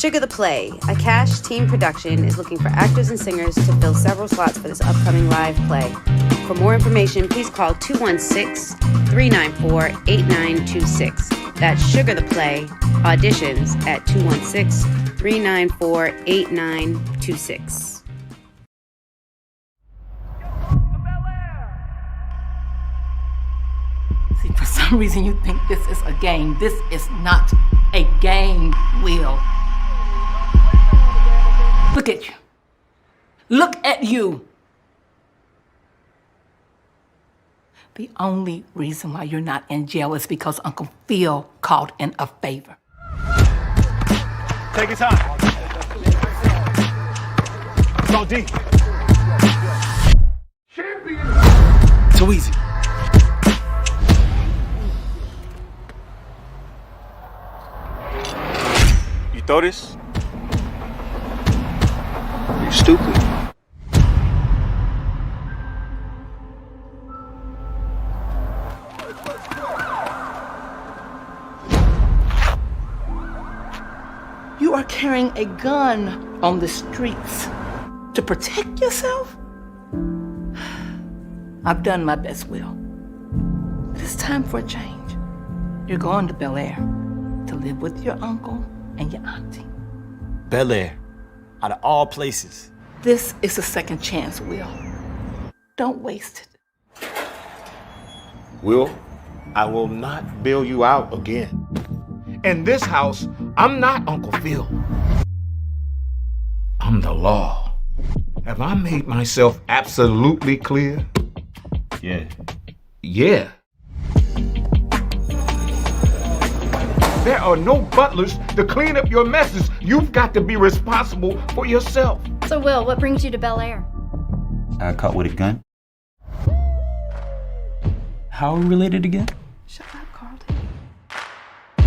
Sugar the Play, a cash team production, is looking for actors and singers to fill several slots for this upcoming live play. For more information, please call 216-394-8926. That's Sugar the Play. Auditions at 216-394-8926. See, for some reason you think this is a game. This is not a game, Will. Look at you. Look at you. The only reason why you're not in jail is because Uncle Phil called in a favor. Take your time. Go deep. Champion. Too easy. You throw this? You're stupid. You are carrying a gun on the streets to protect yourself? I've done my best, Will. But it's time for a change. You're going to Bel Air to live with your uncle and your auntie. Bel Air, out of all places. This is a second chance, Will. Don't waste it. Will, I will not bail you out again. In this house, I'm not Uncle Phil. I'm the law. Have I made myself absolutely clear? Yeah. Yeah. There are no butlers to clean up your messes. You've got to be responsible for yourself. So, Will, what brings you to Bel Air? I got caught with a gun. How are we related again? Shut up, Carlton.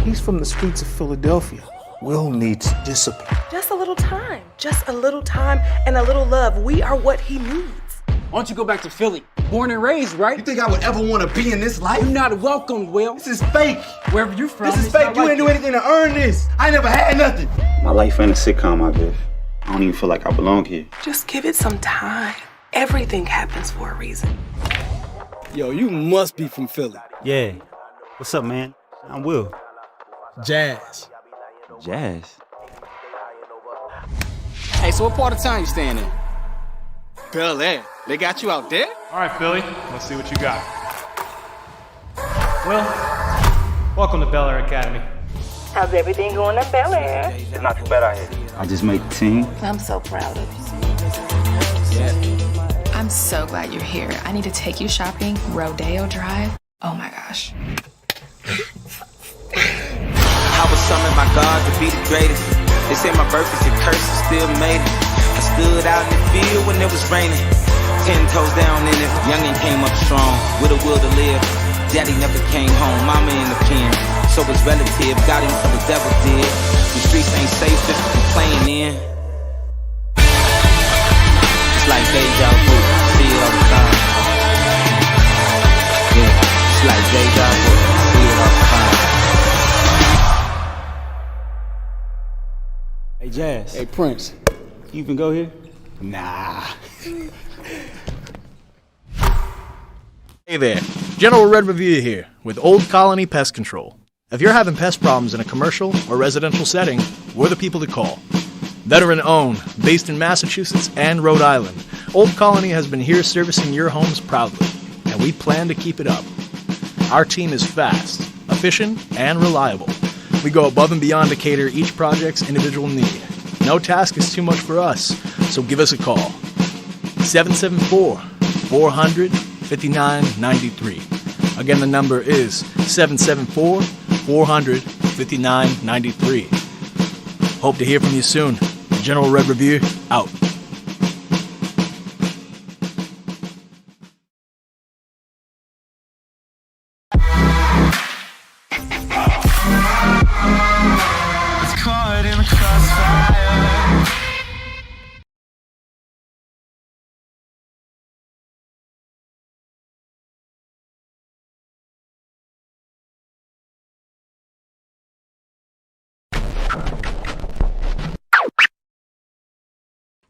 He's from the streets of Philadelphia. Will needs discipline. Just a little time. Just a little time and a little love. We are what he needs. Why don't you go back to Philly? Born and raised, right? You think I would ever want to be in this life? You're not welcome, Will. This is fake. Wherever you're from, This is fake. You didn't do anything to earn this. I never had nothing. My life ain't a sitcom, I guess. I don't even feel like I belong here. Just give it some time. Everything happens for a reason. Yo, you must be from Philly. Yeah. What's up, man? I'm Will. Jazz. Jazz? Hey, so what part of town you staying in? Bel Air. They got you out there? All right, Philly, let's see what you got. Well, welcome to Bel Air Academy. How's everything going at Bel Air? It's not too bad out here. I just made the team. I'm so proud of you. I'm so glad you're here. I need to take you shopping. Rodeo Drive. Oh my gosh. I was summoned by God to be the greatest. They say my birth is a curse, I still made it. I stood out in the field when it was raining. 10 toes down in it, youngin' came up strong, with a will to live. Daddy never came home, mama in the pen. So it's relative, got him for the devil did. The streets ain't safe if you playing in. It's like deja vu, see it all the time. Yeah, it's like deja vu, see it all the time. Hey, Jazz. Hey, Prince. You even go here? Nah. Hey there, General Red Revere here with Old Colony Pest Control. If you're having pest problems in a commercial or residential setting, we're the people to call. Veteran-owned, based in Massachusetts and Rhode Island, Old Colony has been here servicing your homes proudly, and we plan to keep it up. Our team is fast, efficient, and reliable. We go above and beyond to cater each project's individual need. No task is too much for us, so give us a call. 774-400-5993. Again, the number is 774-400-5993. Hope to hear from you soon. General Red Revere, out.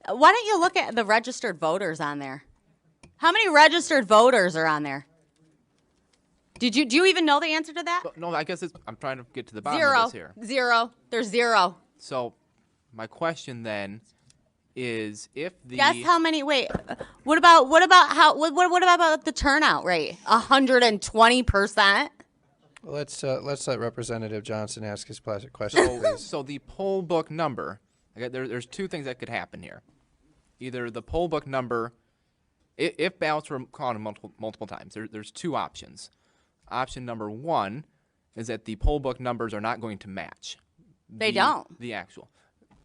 Why don't you look at the registered voters on there? How many registered voters are on there? Do you even know the answer to that? No, I guess I'm trying to get to the bottom of this here. Zero. There's zero. So, my question then is if the Guess how many? Wait. What about the turnout rate? 120%. Let's let Representative Johnson ask his question, please. So the poll book number. Okay, there's two things that could happen here. Either the poll book number, if ballots were counted multiple times, there's two options. Option number one is that the poll book numbers are not going to match. They don't. The actual.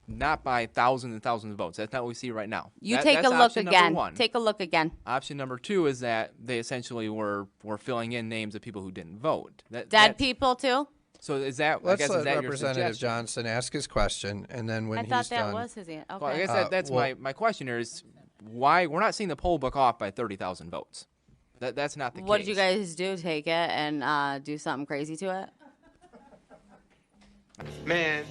Not by thousands and thousands of votes. That's not what we see right now. Take a look again. Take a look again. Option number two is that they essentially were filling in names of people who didn't vote. Dead people too? So is that? Let's I guess, let is that Representative Johnson ask his question, and then when he's done. I thought that was his answer. Okay. Well, I guess that's my question here is why we're not seeing the poll book off by 30,000 votes. That's not the case. What did you guys do? Take it and do something crazy to it? Man,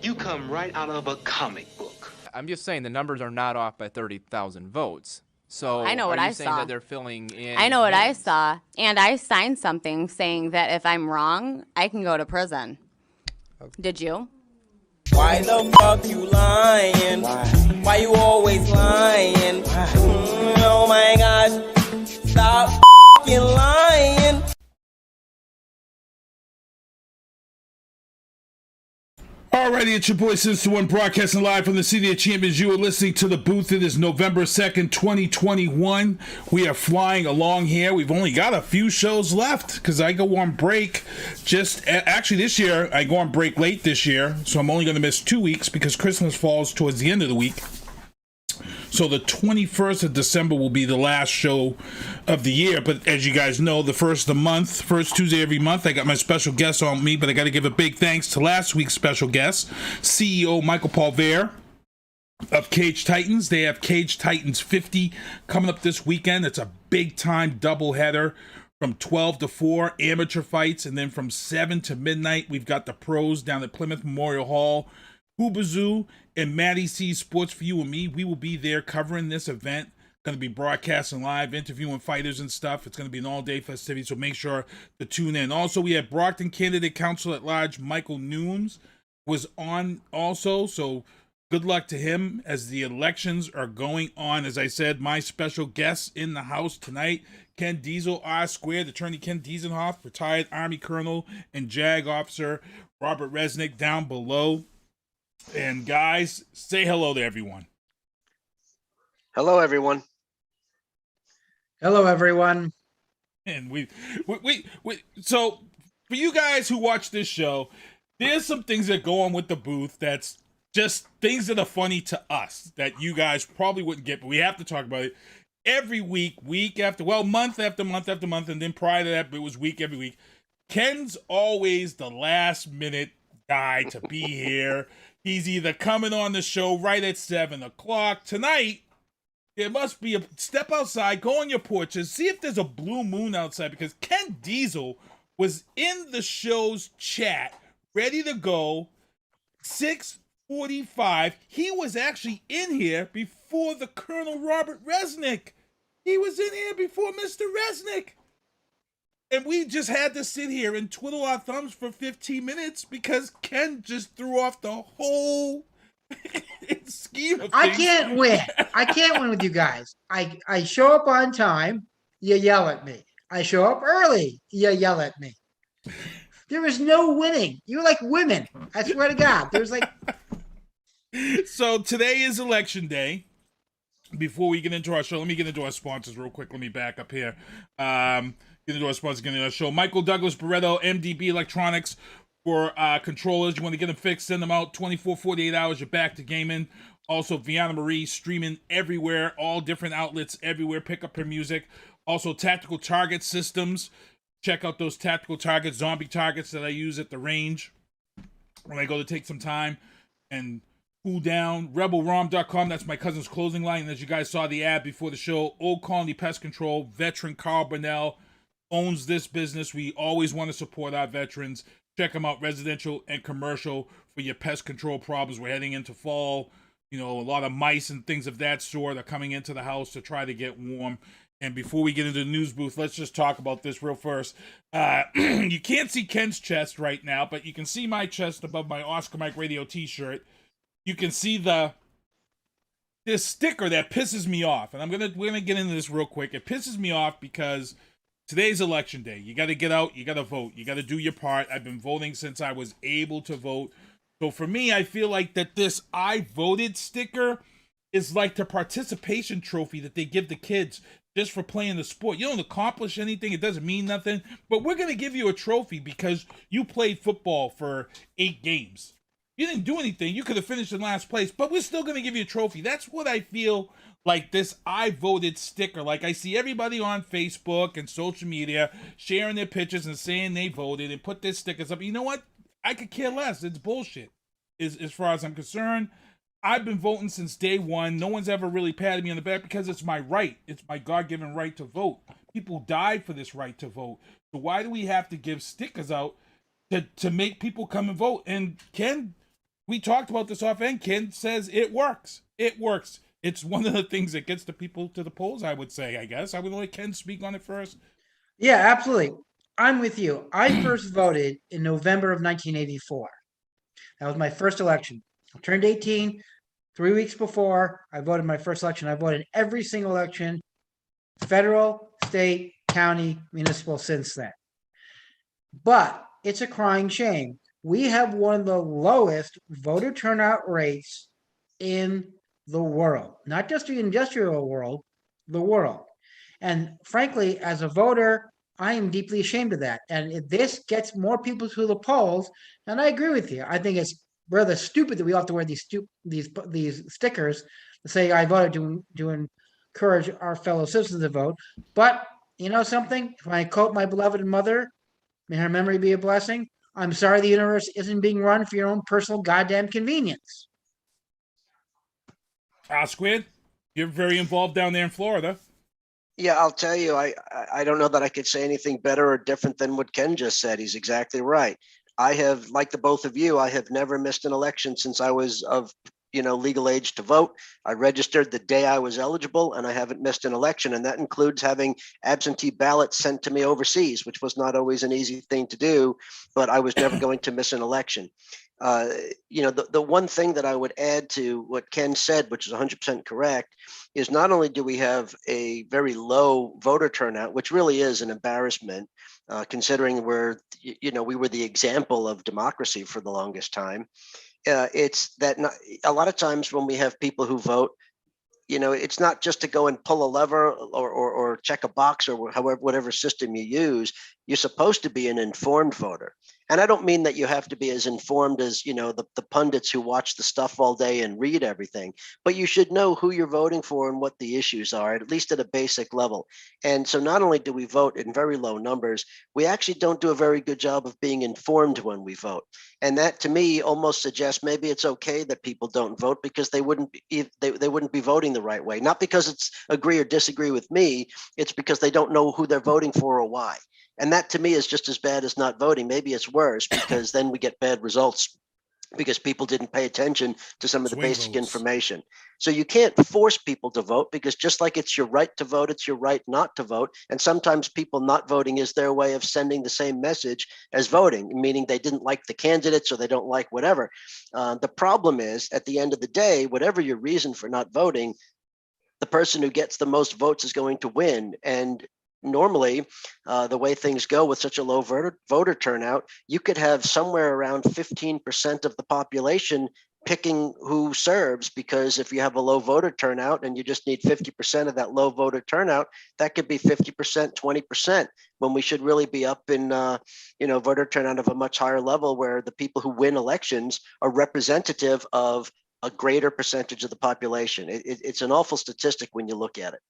you come right out of a comic book. I'm just saying the numbers are not off by 30,000 votes. So I know what I saying saw. That they're filling in? I know what I saw, and I signed something saying that if I'm wrong, I can go to prison. Okay. Did you? Why the fuck you lying? Why you always lying? Oh my gosh. Stop f***ing lying. Alrighty, it's your boy Sister One broadcasting live from the City of Champions. You are listening to The Booth. It is November 2nd, 2021. We are flying along here. We've only got a few shows left because I go on break actually this year, I go on break late this year, so I'm only going to miss 2 weeks because Christmas falls towards the end of the week. So the 21st of December will be the last show of the year. But as you guys know, the first of the month, first Tuesday every month, I got my special guest on me. But I got to give a big thanks to last week's special guest, CEO Michael Polvere of Cage Titans. They have Cage Titans 50 coming up this weekend. It's a big-time doubleheader from 12 to 4, amateur fights. And then from 7 to midnight, we've got the pros down at Plymouth Memorial Hall. Hoobazoo and Maddie C Sports for You and Me. We will be there covering this event. Going to be broadcasting live, interviewing fighters and stuff. It's going to be an all-day festivity, so make sure to tune in. Also, we have Brockton candidate Councilor at Large Michael Nunes was on also, so good luck to him as the elections are going on. As I said, my special guests in the house tonight, Ken Diesel, R-Squared, Attorney Ken Diesenhof, retired Army Colonel and JAG officer Robert Resnick down below. And guys, say hello to everyone. Hello, everyone. Hello, everyone. And we so for you guys who watch this show, there's some things that go on with the booth that's just things that are funny to us that you guys probably wouldn't get, but we have to talk about it every week after, month after month after month, and then prior to that, it was week every week. Ken's always the last minute guy to be here. He's either coming on the show right at 7 o'clock. Tonight, there must be step outside, go on your porches, see if there's a blue moon outside, because Ken Diesel was in the show's chat, ready to go, 6:45. He was actually in here before the Colonel Robert Resnick. He was in here before Mr. Resnick. And we just had to sit here and twiddle our thumbs for 15 minutes because Ken just threw off the whole scheme of things. I can't win. I can't win with you guys. I show up on time, you yell at me. I show up early, you yell at me. There is no winning. You're like women. I swear to God. There's like... So today is election day. Before we get into our show, let me get into our sponsors real quick. Let me back up here. Get into our sponsors, get into our show. Michael Douglas Barreto, MDB Electronics for controllers. You want to get them fixed, send them out 24, 48 hours. You're back to gaming. Also, Vianna Marie streaming everywhere, all different outlets everywhere. Pick up her music. Also, Tactical Target Systems. Check out those tactical targets, zombie targets that I use at the range when I go to take some time and cool down. RebelRom.com, that's my cousin's clothing line. And as you guys saw the ad before the show, Old Colony Pest Control, veteran Carl Burnell owns this business. We always want to support our veterans. Check them out, residential and commercial, for your pest control problems. We're heading into fall. a lot of mice and things of that sort are coming into the house to try to get warm. And before we get into the news booth, let's just talk about this real first. You can't see Ken's chest right now, but you can see my chest above my Oscar Mike Radio t-shirt. You can see this sticker that pisses me off. And we're gonna get into this real quick. It pisses me off because today's election day. You got to get out. You got to vote. You got to do your part. I've been voting since I was able to vote. So for me, I feel like that this I voted sticker is like the participation trophy that they give the kids just for playing the sport. You don't accomplish anything. It doesn't mean nothing. But we're going to give you a trophy because you played football for 8 games. You didn't do anything. You could have finished in last place, but we're still going to give you a trophy. That's what I feel like this I voted sticker. Like I see everybody on Facebook and social media sharing their pictures and saying they voted and put their stickers up. You know what? I could care less. It's bullshit as far as I'm concerned. I've been voting since day one. No one's ever really patted me on the back because it's my right. It's my God-given right to vote. People died for this right to vote. So why do we have to give stickers out to make people come and vote? And Ken, we talked about this offhand. Ken says it works. It works. It's one of the things that gets the people to the polls, I would say, I guess. I would let Ken speak on it first. Yeah, absolutely. I'm with you. I first voted in November of 1984. That was my first election. I turned 18 3 weeks before I voted my first election. I voted every single election, federal, state, county, municipal since then. But it's a crying shame. We have one of the lowest voter turnout rates in the world, not just the industrial world, the world. And frankly, as a voter, I am deeply ashamed of that. And if this gets more people to the polls, and I agree with you, I think it's rather stupid that we all have to wear these stickers to say I voted to encourage our fellow citizens to vote. But you know something? If I quote my beloved mother, may her memory be a blessing, I'm sorry the universe isn't being run for your own personal goddamn convenience. Squid, you're very involved down there in Florida. Yeah, I'll tell you, I don't know that I could say anything better or different than what Ken just said. He's exactly right. I have, like the both of you, I have never missed an election since I was of legal age to vote. I registered the day I was eligible, and I haven't missed an election. And that includes having absentee ballots sent to me overseas, which was not always an easy thing to do, but I was never going to miss an election. The one thing that I would add to what Ken said, which is 100% correct, is not only do we have a very low voter turnout, which really is an embarrassment, considering we were the example of democracy for the longest time. It's that a lot of times when we have people who vote, it's not just to go and pull a lever or check a box or whatever system you use. You're supposed to be an informed voter. And I don't mean that you have to be as informed as, the pundits who watch the stuff all day and read everything, but you should know who you're voting for and what the issues are, at least at a basic level. And so not only do we vote in very low numbers, we actually don't do a very good job of being informed when we vote. And that to me almost suggests maybe it's okay that people don't vote because they wouldn't be voting the right way. Not because it's agree or disagree with me, it's because they don't know who they're voting for or why. And that to me is just as bad as not voting. Maybe it's worse because then we get bad results because people didn't pay attention to some of the basic information. So you can't force people to vote because just like it's your right to vote, it's your right not to vote. And sometimes people not voting is their way of sending the same message as voting, meaning they didn't like the candidates or they don't like whatever. The problem is at the end of the day, whatever your reason for not voting, the person who gets the most votes is going to win. And normally, the way things go with such a low voter turnout, you could have somewhere around 15% of the population picking who serves, because if you have a low voter turnout and you just need 50% of that low voter turnout, that could be 50%, 20%, when we should really be up in voter turnout of a much higher level where the people who win elections are representative of a greater percentage of the population. It's an awful statistic when you look at it.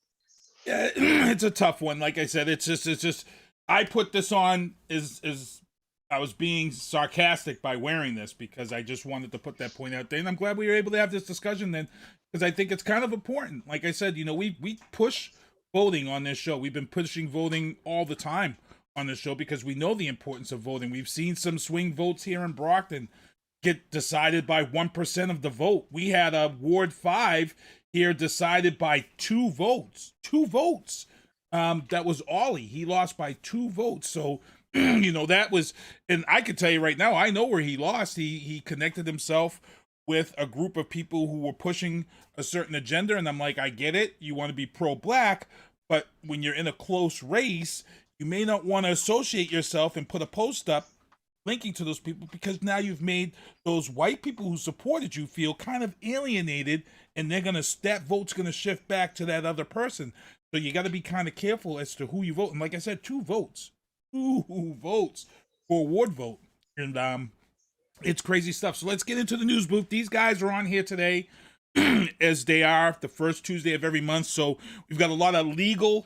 Yeah, it's a tough one. Like I said, it's just I put this on as I was being sarcastic by wearing this because I just wanted to put that point out there. And I'm glad we were able to have this discussion then, because I think it's kind of important. Like I said, we push voting on this show. We've been pushing voting all the time on this show because we know the importance of voting. We've seen some swing votes here in Brockton get decided by 1% of the vote. We had a Ward 5 here decided by 2 votes. 2 votes. That was Ollie. He lost by 2 votes. So, that was, and I can tell you right now, I know where he lost. He connected himself with a group of people who were pushing a certain agenda. And I'm like, I get it. You want to be pro-black, but when you're in a close race, you may not want to associate yourself and put a post up linking to those people, because now you've made those white people who supported you feel kind of alienated, and that vote's gonna shift back to that other person. So you got to be kind of careful as to who you vote. And like I said, 2 votes for a ward vote, and it's crazy stuff. So let's get into the news booth. These guys are on here today as they are the first Tuesday of every month. So we've got a lot of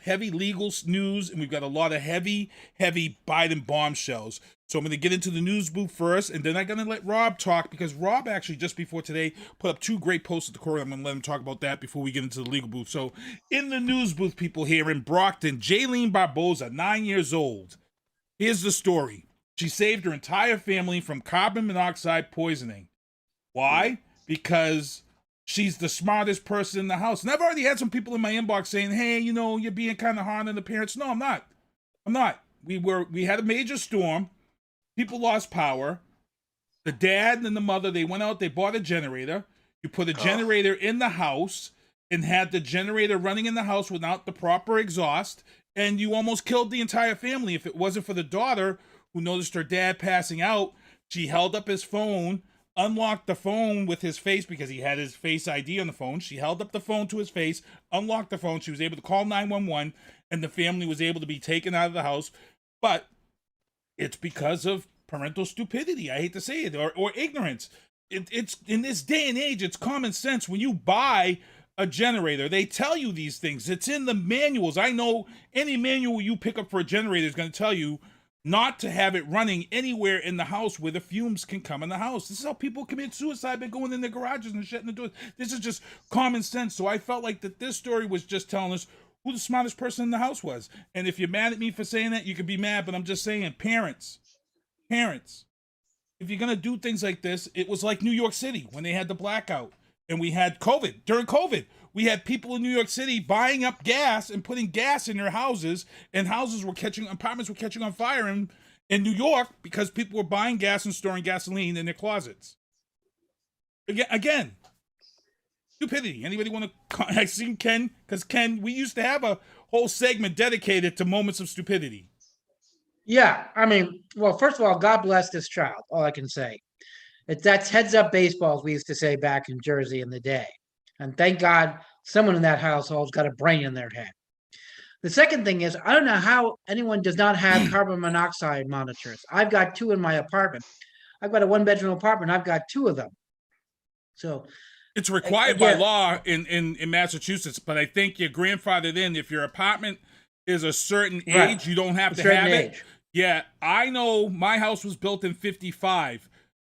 heavy legal news, and we've got a lot of heavy Biden bombshells. So I'm going to get into the news booth first, and then I'm going to let Rob talk, because Rob actually just before today put up 2 great posts at the court. I'm going to let him talk about that before we get into the legal booth. So in the news booth, people here in Brockton, Jayline Barbosa, 9 years old. Here's the story. She saved her entire family from carbon monoxide poisoning. Why? Because she's the smartest person in the house. And I've already had some people in my inbox saying, hey, you're being kind of hard on the parents. No, I'm not. We had a major storm. People lost power. The dad and the mother, they went out, they bought a generator. You put a generator in the house and had the generator running in the house without the proper exhaust, and you almost killed the entire family. If it wasn't for the daughter who noticed her dad passing out, she held up his phone, unlocked the phone with his face because he had his Face ID on the phone. She held up the phone to his face, unlocked the phone. She was able to call 911, and the family was able to be taken out of the house. But it's because of parental stupidity. I hate to say it, or ignorance. It's in this day and age, it's common sense. When you buy a generator, they tell you these things. It's in the manuals. I know any manual you pick up for a generator is going to tell you not to have it running anywhere in the house where the fumes can come in the house. This is how people commit suicide by going in their garages and shutting the doors. This is just common sense. So I felt like that this story was just telling us who the smartest person in the house was. And if you're mad at me for saying that, you can be mad, but I'm just saying, parents, if you're going to do things like this, it was like New York City when they had the blackout and we had COVID. During COVID, we had people in New York City buying up gas and putting gas in their houses, and apartments were catching on fire in New York because people were buying gas and storing gasoline in their closets. Again, stupidity. Anybody want to? I seen Ken, because Ken, we used to have a whole segment dedicated to moments of stupidity. Yeah, I mean, well, first of all, God bless this child. All I can say, that's heads up baseball, as we used to say back in Jersey in the day. And thank God someone in that household's got a brain in their head. The second thing is, I don't know how anyone does not have carbon monoxide monitors. I've got 2 in my apartment. I've got a 1-bedroom apartment. I've got 2 of them. So it's required by law in Massachusetts, but I think you're grandfathered in. If your apartment is a certain age, you don't have to have it. Yeah, I know my house was built in 55.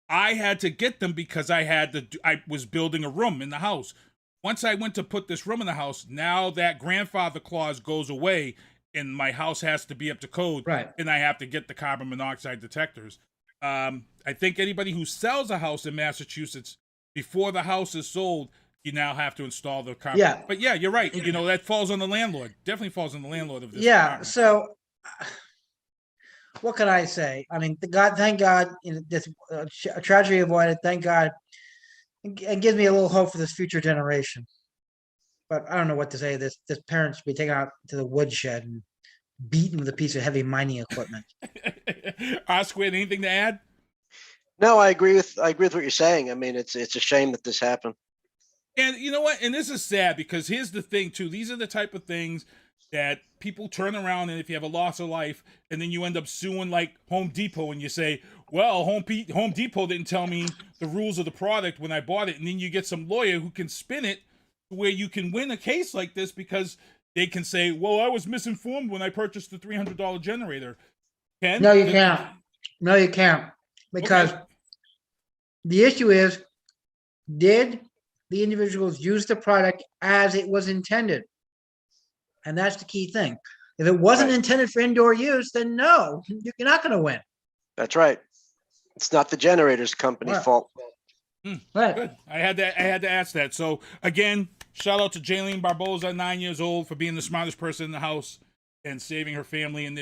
I had to get them because I was building a room in the house. Once I went to put this room in the house, now that grandfather clause goes away and my house has to be up to code. Right. And I have to get the carbon monoxide detectors. I think anybody who sells a house in Massachusetts, before the house is sold, you now have to install the carbon. Yeah. But yeah, you're right. That falls on the landlord. Definitely falls on the landlord of this. Yeah. apartment. So what can I say? I mean, thank God, this tragedy avoided. Thank God. It gives me a little hope for this future generation. But I don't know what to say. This parent should be taken out to the woodshed and beaten with a piece of heavy mining equipment. Oscar, anything to add? No, I agree with what you're saying. I mean, it's a shame that this happened. And you know what? And this is sad, because here's the thing too. These are the type of things that people turn around, and if you have a loss of life, and then you end up suing like Home Depot, and you say, well, Home Depot didn't tell me the rules of the product when I bought it. And then you get some lawyer who can spin it to where you can win a case like this, because they can say, well, I was misinformed when I purchased the $300 generator. Ken? No, you can't. No, you can't. Because the issue is, did the individuals use the product as it was intended? And that's the key thing. If it wasn't intended for indoor use, then no, you're not going to win. That's right. It's not the generator's company's fault. Good. I had to ask that. So again, shout out to Jayline Barbosa, 9 years old, for being the smartest person in the house and saving her family. And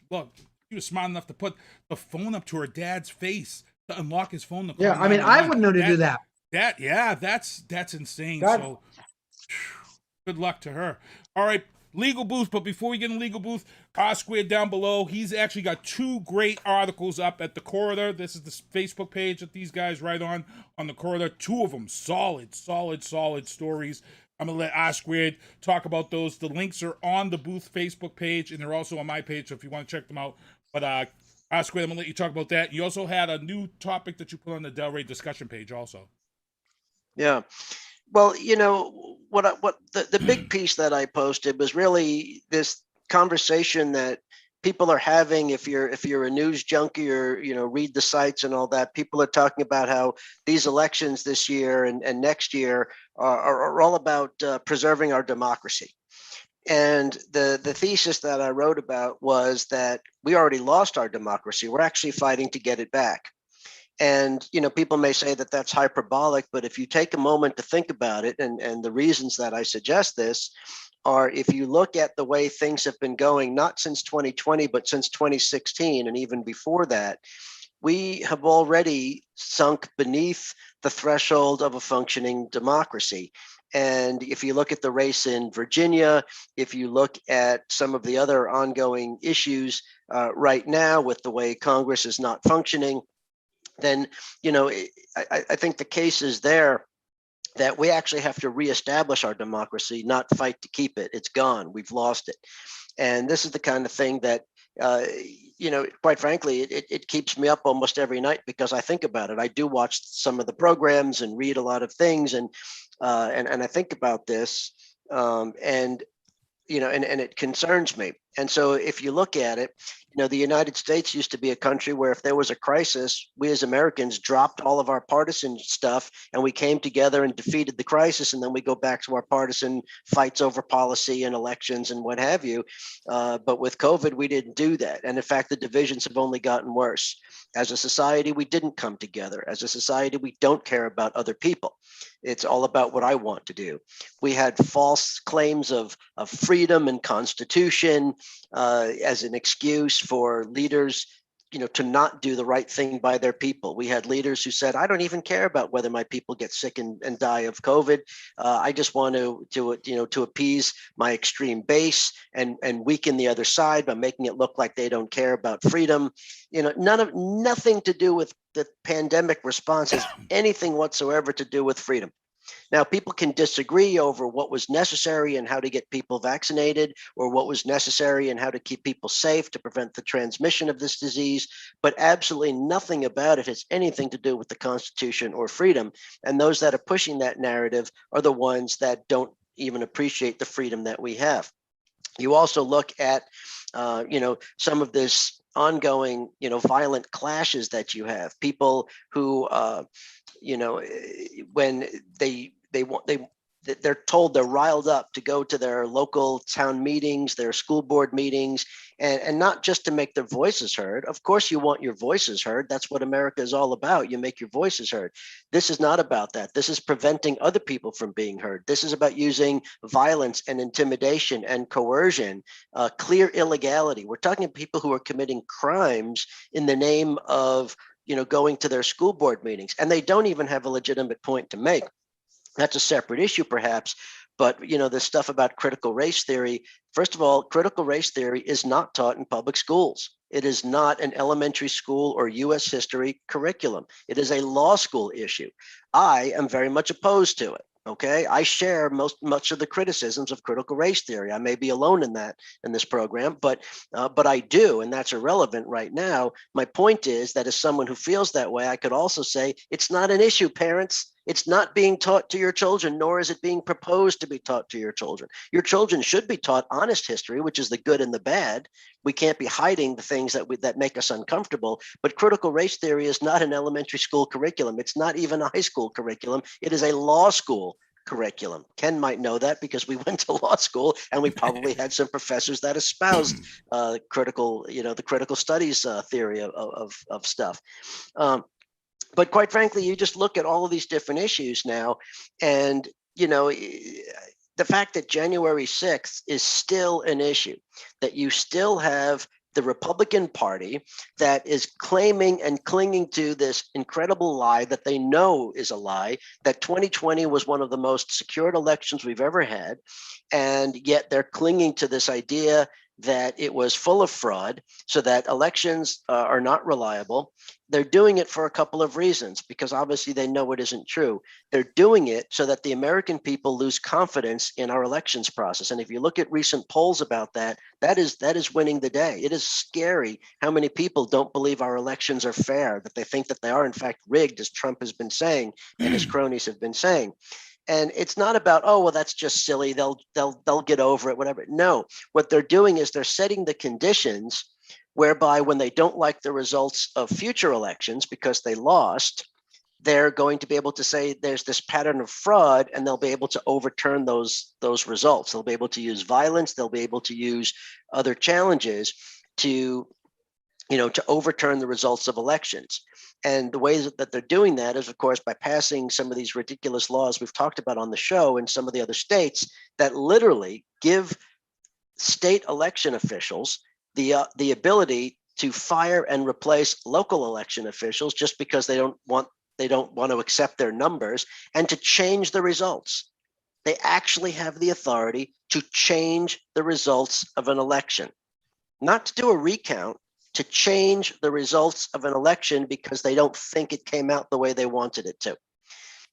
look, she was smart enough to put the phone up to her dad's face to unlock his phone. Yeah, I mean, I wouldn't know to do that. That's insane. So good luck to her. All right, legal booth. But before we get in legal booth, R Squared down below, he's actually got 2 great articles up at the Corridor. This is the Facebook page that these guys write on the Corridor. 2 of them solid stories. I'm gonna let R Squared talk about those. The links are on the booth Facebook page, and they're also on my page, so if you want to check them out. But R Squared, I'm gonna let you talk about that. You also had a new topic that you put on the Delray discussion page also. Yeah. Well, you know, what the big piece that I posted was really this conversation that people are having. If you're a news junkie or, you know, read the sites and all that, people are talking about how these elections this year and next year are all about preserving our democracy. And the thesis that I wrote about was that we already lost our democracy. We're actually fighting to get it back. And, you know, people may say that that's hyperbolic, but if you take a moment to think about it, and the reasons that I suggest this are, if you look at the way things have been going, not since 2020, but since 2016, and even before that, we have already sunk beneath the threshold of a functioning democracy. And if you look at the race in Virginia, if you look at some of the other ongoing issues right now with the way Congress is not functioning, then, you know, I think the case is there that we actually have to reestablish our democracy, not fight to keep it. It's gone. We've lost it. And this is the kind of thing that, you know, quite frankly, it keeps me up almost every night because I think about it. I do watch some of the programs and read a lot of things, and I think about this, and you know, and it concerns me. And so if you look at it, you know, the United States used to be a country where if there was a crisis, we as Americans dropped all of our partisan stuff and we came together and defeated the crisis. And then we go back to our partisan fights over policy and elections and what have you. But with COVID, we didn't do that. And in fact, the divisions have only gotten worse. As a society, we didn't come together. As a society, we don't care about other people. It's all about what I want to do. We had false claims of freedom and constitution as an excuse for leaders, you know, to not do the right thing by their people. We had leaders who said, I don't even care about whether my people get sick and die of COVID. I just want to appease my extreme base and weaken the other side by making it look like they don't care about freedom. You know, nothing to do with the pandemic response has anything whatsoever to do with freedom. Now, people can disagree over what was necessary and how to get people vaccinated, or what was necessary and how to keep people safe to prevent the transmission of this disease, but absolutely nothing about it has anything to do with the Constitution or freedom. And those that are pushing that narrative are the ones that don't even appreciate the freedom that we have. You also look at, you know, some of this ongoing, you know, violent clashes that you have. People who, you know, when they're told they're riled up to go to their local town meetings, their school board meetings, and not just to make their voices heard. Of course, you want your voices heard. That's what America is all about. You make your voices heard. This is not about that. This is preventing other people from being heard. This is about using violence and intimidation and coercion, clear illegality. We're talking about people who are committing crimes in the name of, you know, going to their school board meetings, and they don't even have a legitimate point to make. That's a separate issue, perhaps. But, you know, this stuff about critical race theory, first of all, critical race theory is not taught in public schools. It is not an elementary school or U.S. history curriculum. It is a law school issue. I am very much opposed to it. Okay, I share much of the criticisms of critical race theory. I may be alone in that in this program, but I do, and that's irrelevant right now. My point is that as someone who feels that way, I could also say it's not an issue, parents. It's not being taught to your children, nor is it being proposed to be taught to your children. Your children should be taught honest history, which is the good and the bad. We can't be hiding the things that make us uncomfortable. But critical race theory is not an elementary school curriculum. It's not even a high school curriculum. It is a law school curriculum. Ken might know that because we went to law school and we probably had some professors that espoused the critical studies theory of stuff. But quite frankly, you just look at all of these different issues now, and the fact that January 6th is still an issue, that you still have the Republican Party that is claiming and clinging to this incredible lie that they know is a lie, that 2020 was one of the most secured elections we've ever had, and yet they're clinging to this idea that it was full of fraud, so that elections are not reliable. They're doing it for a couple of reasons, because obviously they know it isn't true. They're doing it so that the American people lose confidence in our elections process. And if you look at recent polls about that, that is winning the day. It is scary how many people don't believe our elections are fair, that they think that they are in fact rigged, as Trump has been saying and his cronies have been saying. And it's not about, oh, well, that's just silly, they'll get over it, whatever. No, what they're doing is they're setting the conditions whereby when they don't like the results of future elections because they lost, they're going to be able to say there's this pattern of fraud, and they'll be able to overturn those results. They'll be able to use violence, they'll be able to use other challenges to overturn the results of elections. And the ways that they're doing that is, of course, by passing some of these ridiculous laws we've talked about on the show in some of the other states that literally give state election officials the ability to fire and replace local election officials just because they don't want to accept their numbers, and to change the results. They actually have the authority to change the results of an election, not to do a recount, to change the results of an election because they don't think it came out the way they wanted it to.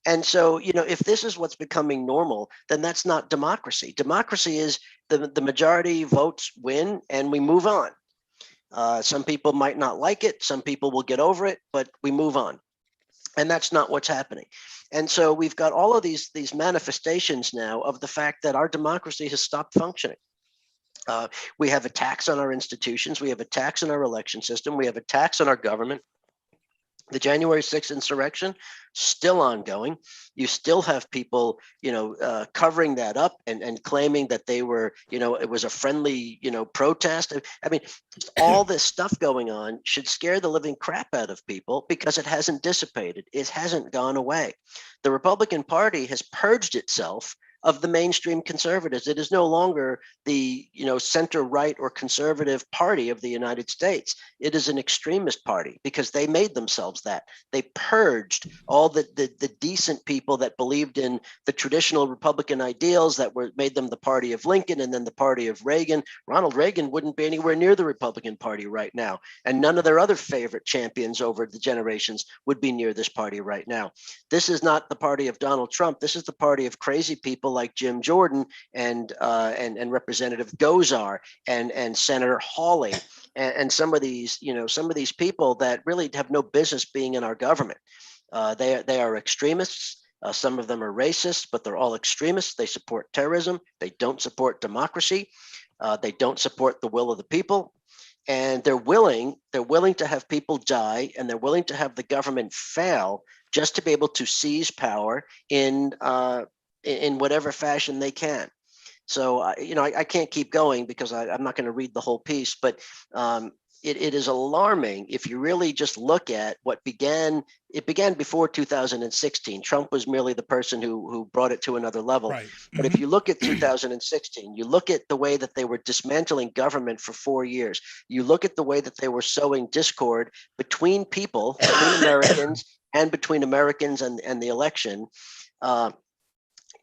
And so, if this is what's becoming normal, then that's not democracy. Democracy is the majority votes win and we move on. Some people might not like it. Some people will get over it, but we move on. And that's not what's happening. And so we've got all of these manifestations now of the fact that our democracy has stopped functioning. We have attacks on our institutions. We have attacks on our election system. We have attacks on our government. The January 6th insurrection, still ongoing. You still have people, covering that up and claiming that they were, it was a friendly, protest. I mean, just all this stuff going on should scare the living crap out of people because it hasn't dissipated. It hasn't gone away. The Republican Party has purged itself of the mainstream conservatives. It is no longer the center right or conservative party of the United States. It is an extremist party because they made themselves that. They purged all the decent people that believed in the traditional Republican ideals that made them the party of Lincoln and then the party of Reagan. Ronald Reagan wouldn't be anywhere near the Republican Party right now, and none of their other favorite champions over the generations would be near this party right now. This is not the party of Donald Trump. This is the party of crazy people like Jim Jordan and Representative Gozar and Senator Hawley and some of these people that really have no business being in our government. They are extremists. Some of them are racist, but they're all extremists. They support terrorism. They don't support democracy. They don't support the will of the people. And they're willing to have people die, and they're willing to have the government fail just to be able to seize power in whatever fashion they can. So, I can't keep going because I'm not going to read the whole piece, but it is alarming if you really just look at what began. It began before 2016. Trump was merely the person who brought it to another level. Right. But if you look at 2016, you look at the way that they were dismantling government for 4 years. You look at the way that they were sowing discord between people, between Americans, and between Americans and the election.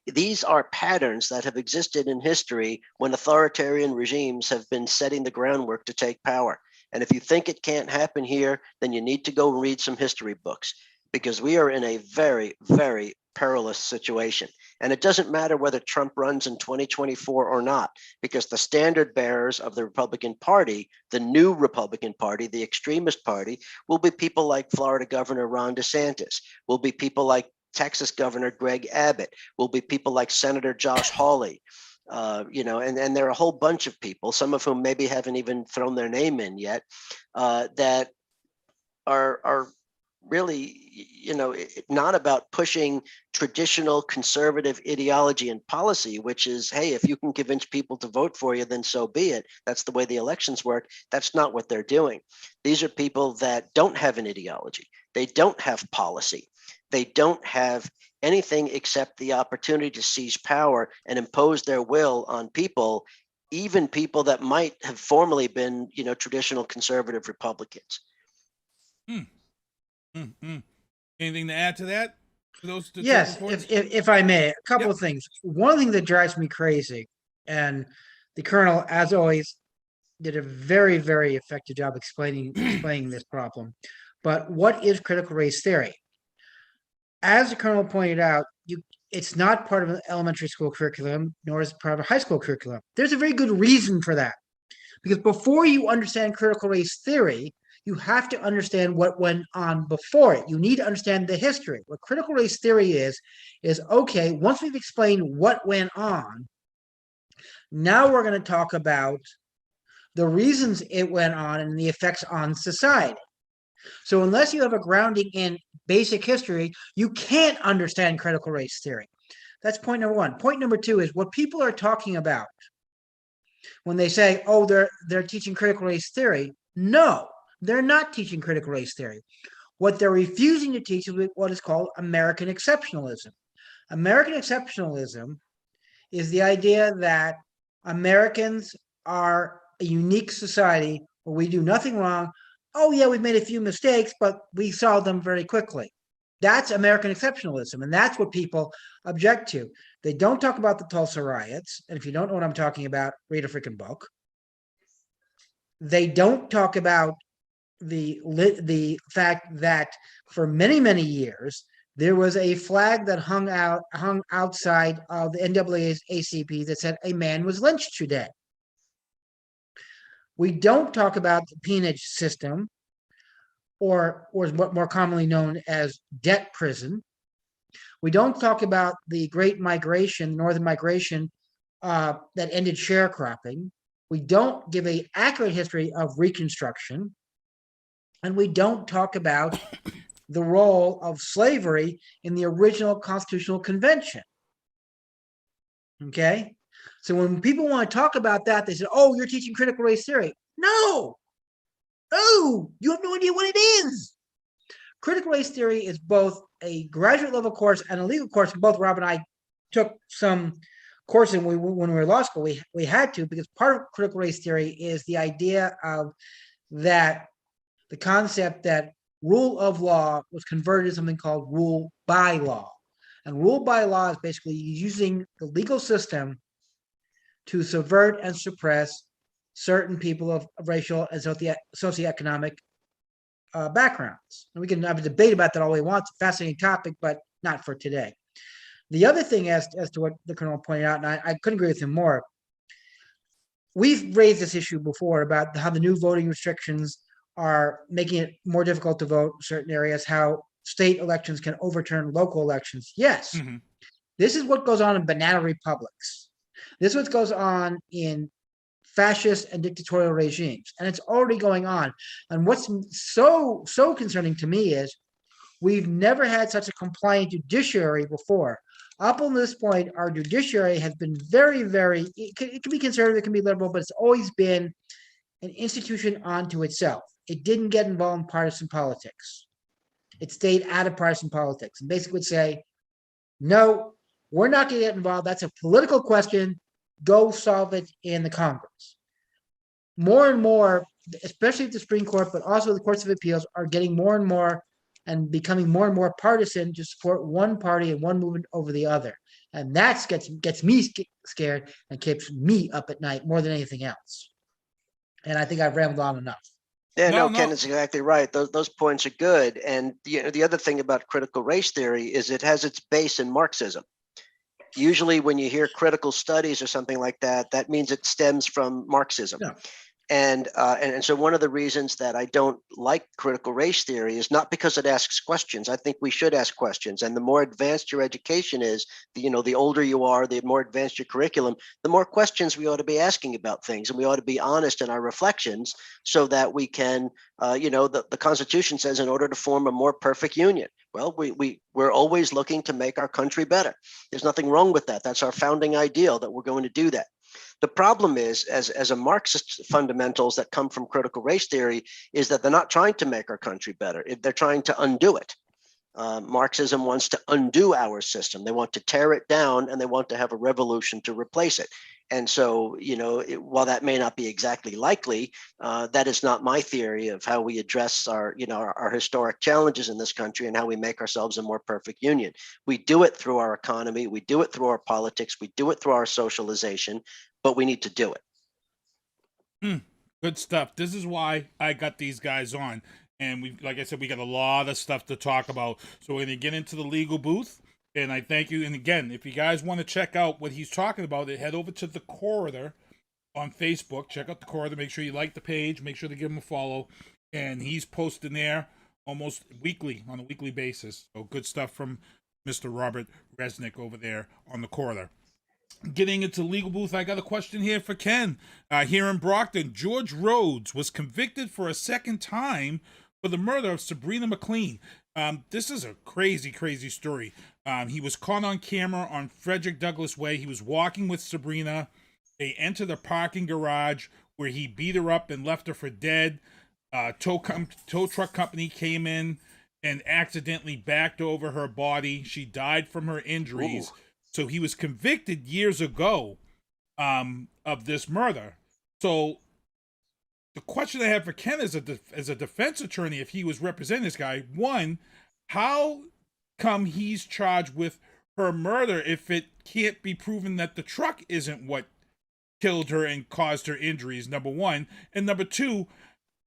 These are patterns that have existed in history when authoritarian regimes have been setting the groundwork to take power. And if you think it can't happen here, then you need to go read some history books, because we are in a very, very perilous situation. And it doesn't matter whether Trump runs in 2024 or not, because the standard bearers of the Republican Party, the new Republican Party, the extremist party, will be people like Florida Governor Ron DeSantis, will be people like Texas Governor Greg Abbott, will be people like Senator Josh Hawley, and there are a whole bunch of people, some of whom maybe haven't even thrown their name in yet, that are really, not about pushing traditional conservative ideology and policy, which is, hey, if you can convince people to vote for you, then so be it. That's the way the elections work. That's not what they're doing. These are people that don't have an ideology. They don't have policy. They don't have anything except the opportunity to seize power and impose their will on people, even people that might have formerly been, traditional conservative Republicans. Anything to add to that? Yes, if I may, a couple of things. One thing that drives me crazy, and the Colonel, as always, did a very, very effective job explaining this problem. But what is critical race theory? As the Colonel pointed out, it's not part of an elementary school curriculum, nor is it part of a high school curriculum. There's a very good reason for that. Because before you understand critical race theory, you have to understand what went on before it. You need to understand the history. What critical race theory is okay, once we've explained what went on, now we're going to talk about the reasons it went on and the effects on society. So unless you have a grounding in basic history, you can't understand critical race theory. That's point number one. Point number two is what people are talking about when they say, oh, they're teaching critical race theory. No, they're not teaching critical race theory. What they're refusing to teach is what is called American exceptionalism. American exceptionalism is the idea that Americans are a unique society where we do nothing wrong. Oh, yeah, we've made a few mistakes, but we solved them very quickly. That's American exceptionalism, and that's what people object to. They don't talk about the Tulsa riots, and if you don't know what I'm talking about, read a freaking book. They don't talk about the fact that for many, many years, there was a flag that hung outside of the NAACP that said a man was lynched today. We don't talk about the peonage system, or what more commonly known as debt prison. We don't talk about the Great Migration, Northern Migration, that ended sharecropping. We don't give an accurate history of Reconstruction. And we don't talk about the role of slavery in the original Constitutional Convention. Okay? So when people want to talk about that, they say, oh, you're teaching critical race theory. No, you have no idea what it is. Critical race theory is both a graduate level course and a legal course. Both Rob and I took some courses when we were in law school. We had to, because part of critical race theory is the idea of that the concept that rule of law was converted to something called rule by law. And rule by law is basically using the legal system to subvert and suppress certain people of racial and socioeconomic backgrounds. And we can have a debate about that all we want. It's a fascinating topic, but not for today. The other thing as to what the Colonel pointed out, and I couldn't agree with him more, we've raised this issue before about how the new voting restrictions are making it more difficult to vote in certain areas, how state elections can overturn local elections. Yes, This is what goes on in banana republics. This is what goes on in fascist and dictatorial regimes, and it's already going on. And what's so concerning to me is we've never had such a compliant judiciary before. Up until this point, our judiciary has been very, very, it can be conservative, it can be liberal, but it's always been an institution unto itself. It didn't get involved in partisan politics. It stayed out of partisan politics and basically would say, no, we're not going to get involved. That's a political question. Go solve it in the Congress. More and more, especially the Supreme Court, but also the courts of appeals, are getting more and more and becoming more and more partisan to support one party and one movement over the other. And that gets me scared and keeps me up at night more than anything else. And I think I've rambled on enough. Yeah, no, Ken is exactly right. Those points are good. And the other thing about critical race theory is it has its base in Marxism. Usually when you hear critical studies or something like that, that means it stems from Marxism. No. And so one of the reasons that I don't like critical race theory is not because it asks questions. I think we should ask questions. And the more advanced your education is, the older you are, the more advanced your curriculum, the more questions we ought to be asking about things. And we ought to be honest in our reflections so that we can, the Constitution says in order to form a more perfect union. Well, we're always looking to make our country better. There's nothing wrong with that. That's our founding ideal, that we're going to do that. The problem is, as a Marxist fundamentals that come from critical race theory, is that they're not trying to make our country better. They're trying to undo it. Marxism wants to undo our system. They want to tear it down, and they want to have a revolution to replace it. And so, while that may not be exactly likely, that is not my theory of how we address our historic challenges in this country and how we make ourselves a more perfect union. We do it through our economy. We do it through our politics. We do it through our socialization, but we need to do it. Good stuff. This is why I got these guys on. And like I said, we got a lot of stuff to talk about. So we're going to get into the legal booth. And I thank you. And again, if you guys want to check out what he's talking about, head over to The Corridor on Facebook. Check out The Corridor. Make sure you like the page. Make sure to give him a follow. And he's posting there almost weekly, on a weekly basis. So good stuff from Mr. Robert Resnick over there on The Corridor. Getting into legal booth, I got a question here for Ken. Here in Brockton, George Rhodes was convicted for a second time for the murder of Sabrina McLean. This is a crazy, crazy story. He was caught on camera on Frederick Douglass Way. He was walking with Sabrina. They entered a parking garage where he beat her up and left her for dead. Tow truck company came in and accidentally backed over her body. She died from her injuries. Ooh. So he was convicted years ago of this murder. So the question I have for Ken as a defense attorney, if he was representing this guy, one, how come he's charged with her murder if it can't be proven that the truck isn't what killed her and caused her injuries, number one. And number two,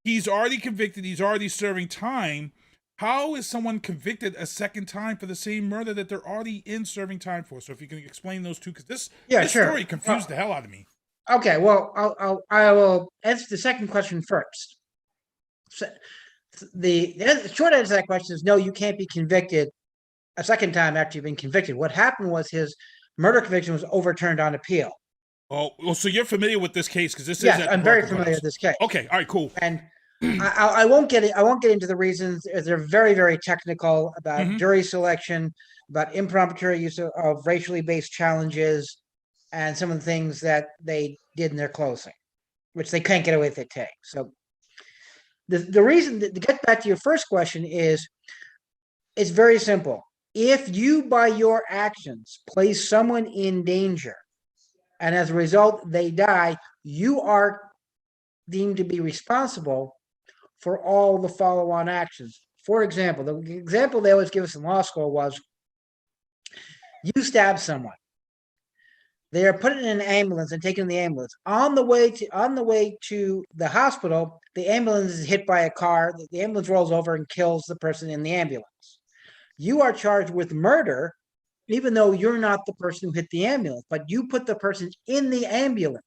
he's already convicted, he's already serving time. How is someone convicted a second time for the same murder that they're already in serving time for? So if you can explain those two, because this story confused the hell out of me. Okay, well, I will answer the second question first. So the short answer to that question is no, you can't be convicted a second time after you've been convicted. What happened was his murder conviction was overturned on appeal. Oh, well, so you're familiar with this case because this yes, is I'm very familiar with this case. Okay, all right, cool. And I won't get into the reasons. They're very, very technical about jury selection, about impromptu use of racially based challenges, and some of the things that they did in their closing, which they can't get away with it today. So the reason to get back to your first question is, it's very simple. If you, by your actions, place someone in danger, and as a result they die, you are deemed to be responsible for all the follow-on actions. For example, the example they always give us in law school was, you stab someone. They are put in an ambulance and taken in the ambulance. On the way to the hospital, the ambulance is hit by a car. The ambulance rolls over and kills the person in the ambulance. You are charged with murder, even though you're not the person who hit the ambulance, but you put the person in the ambulance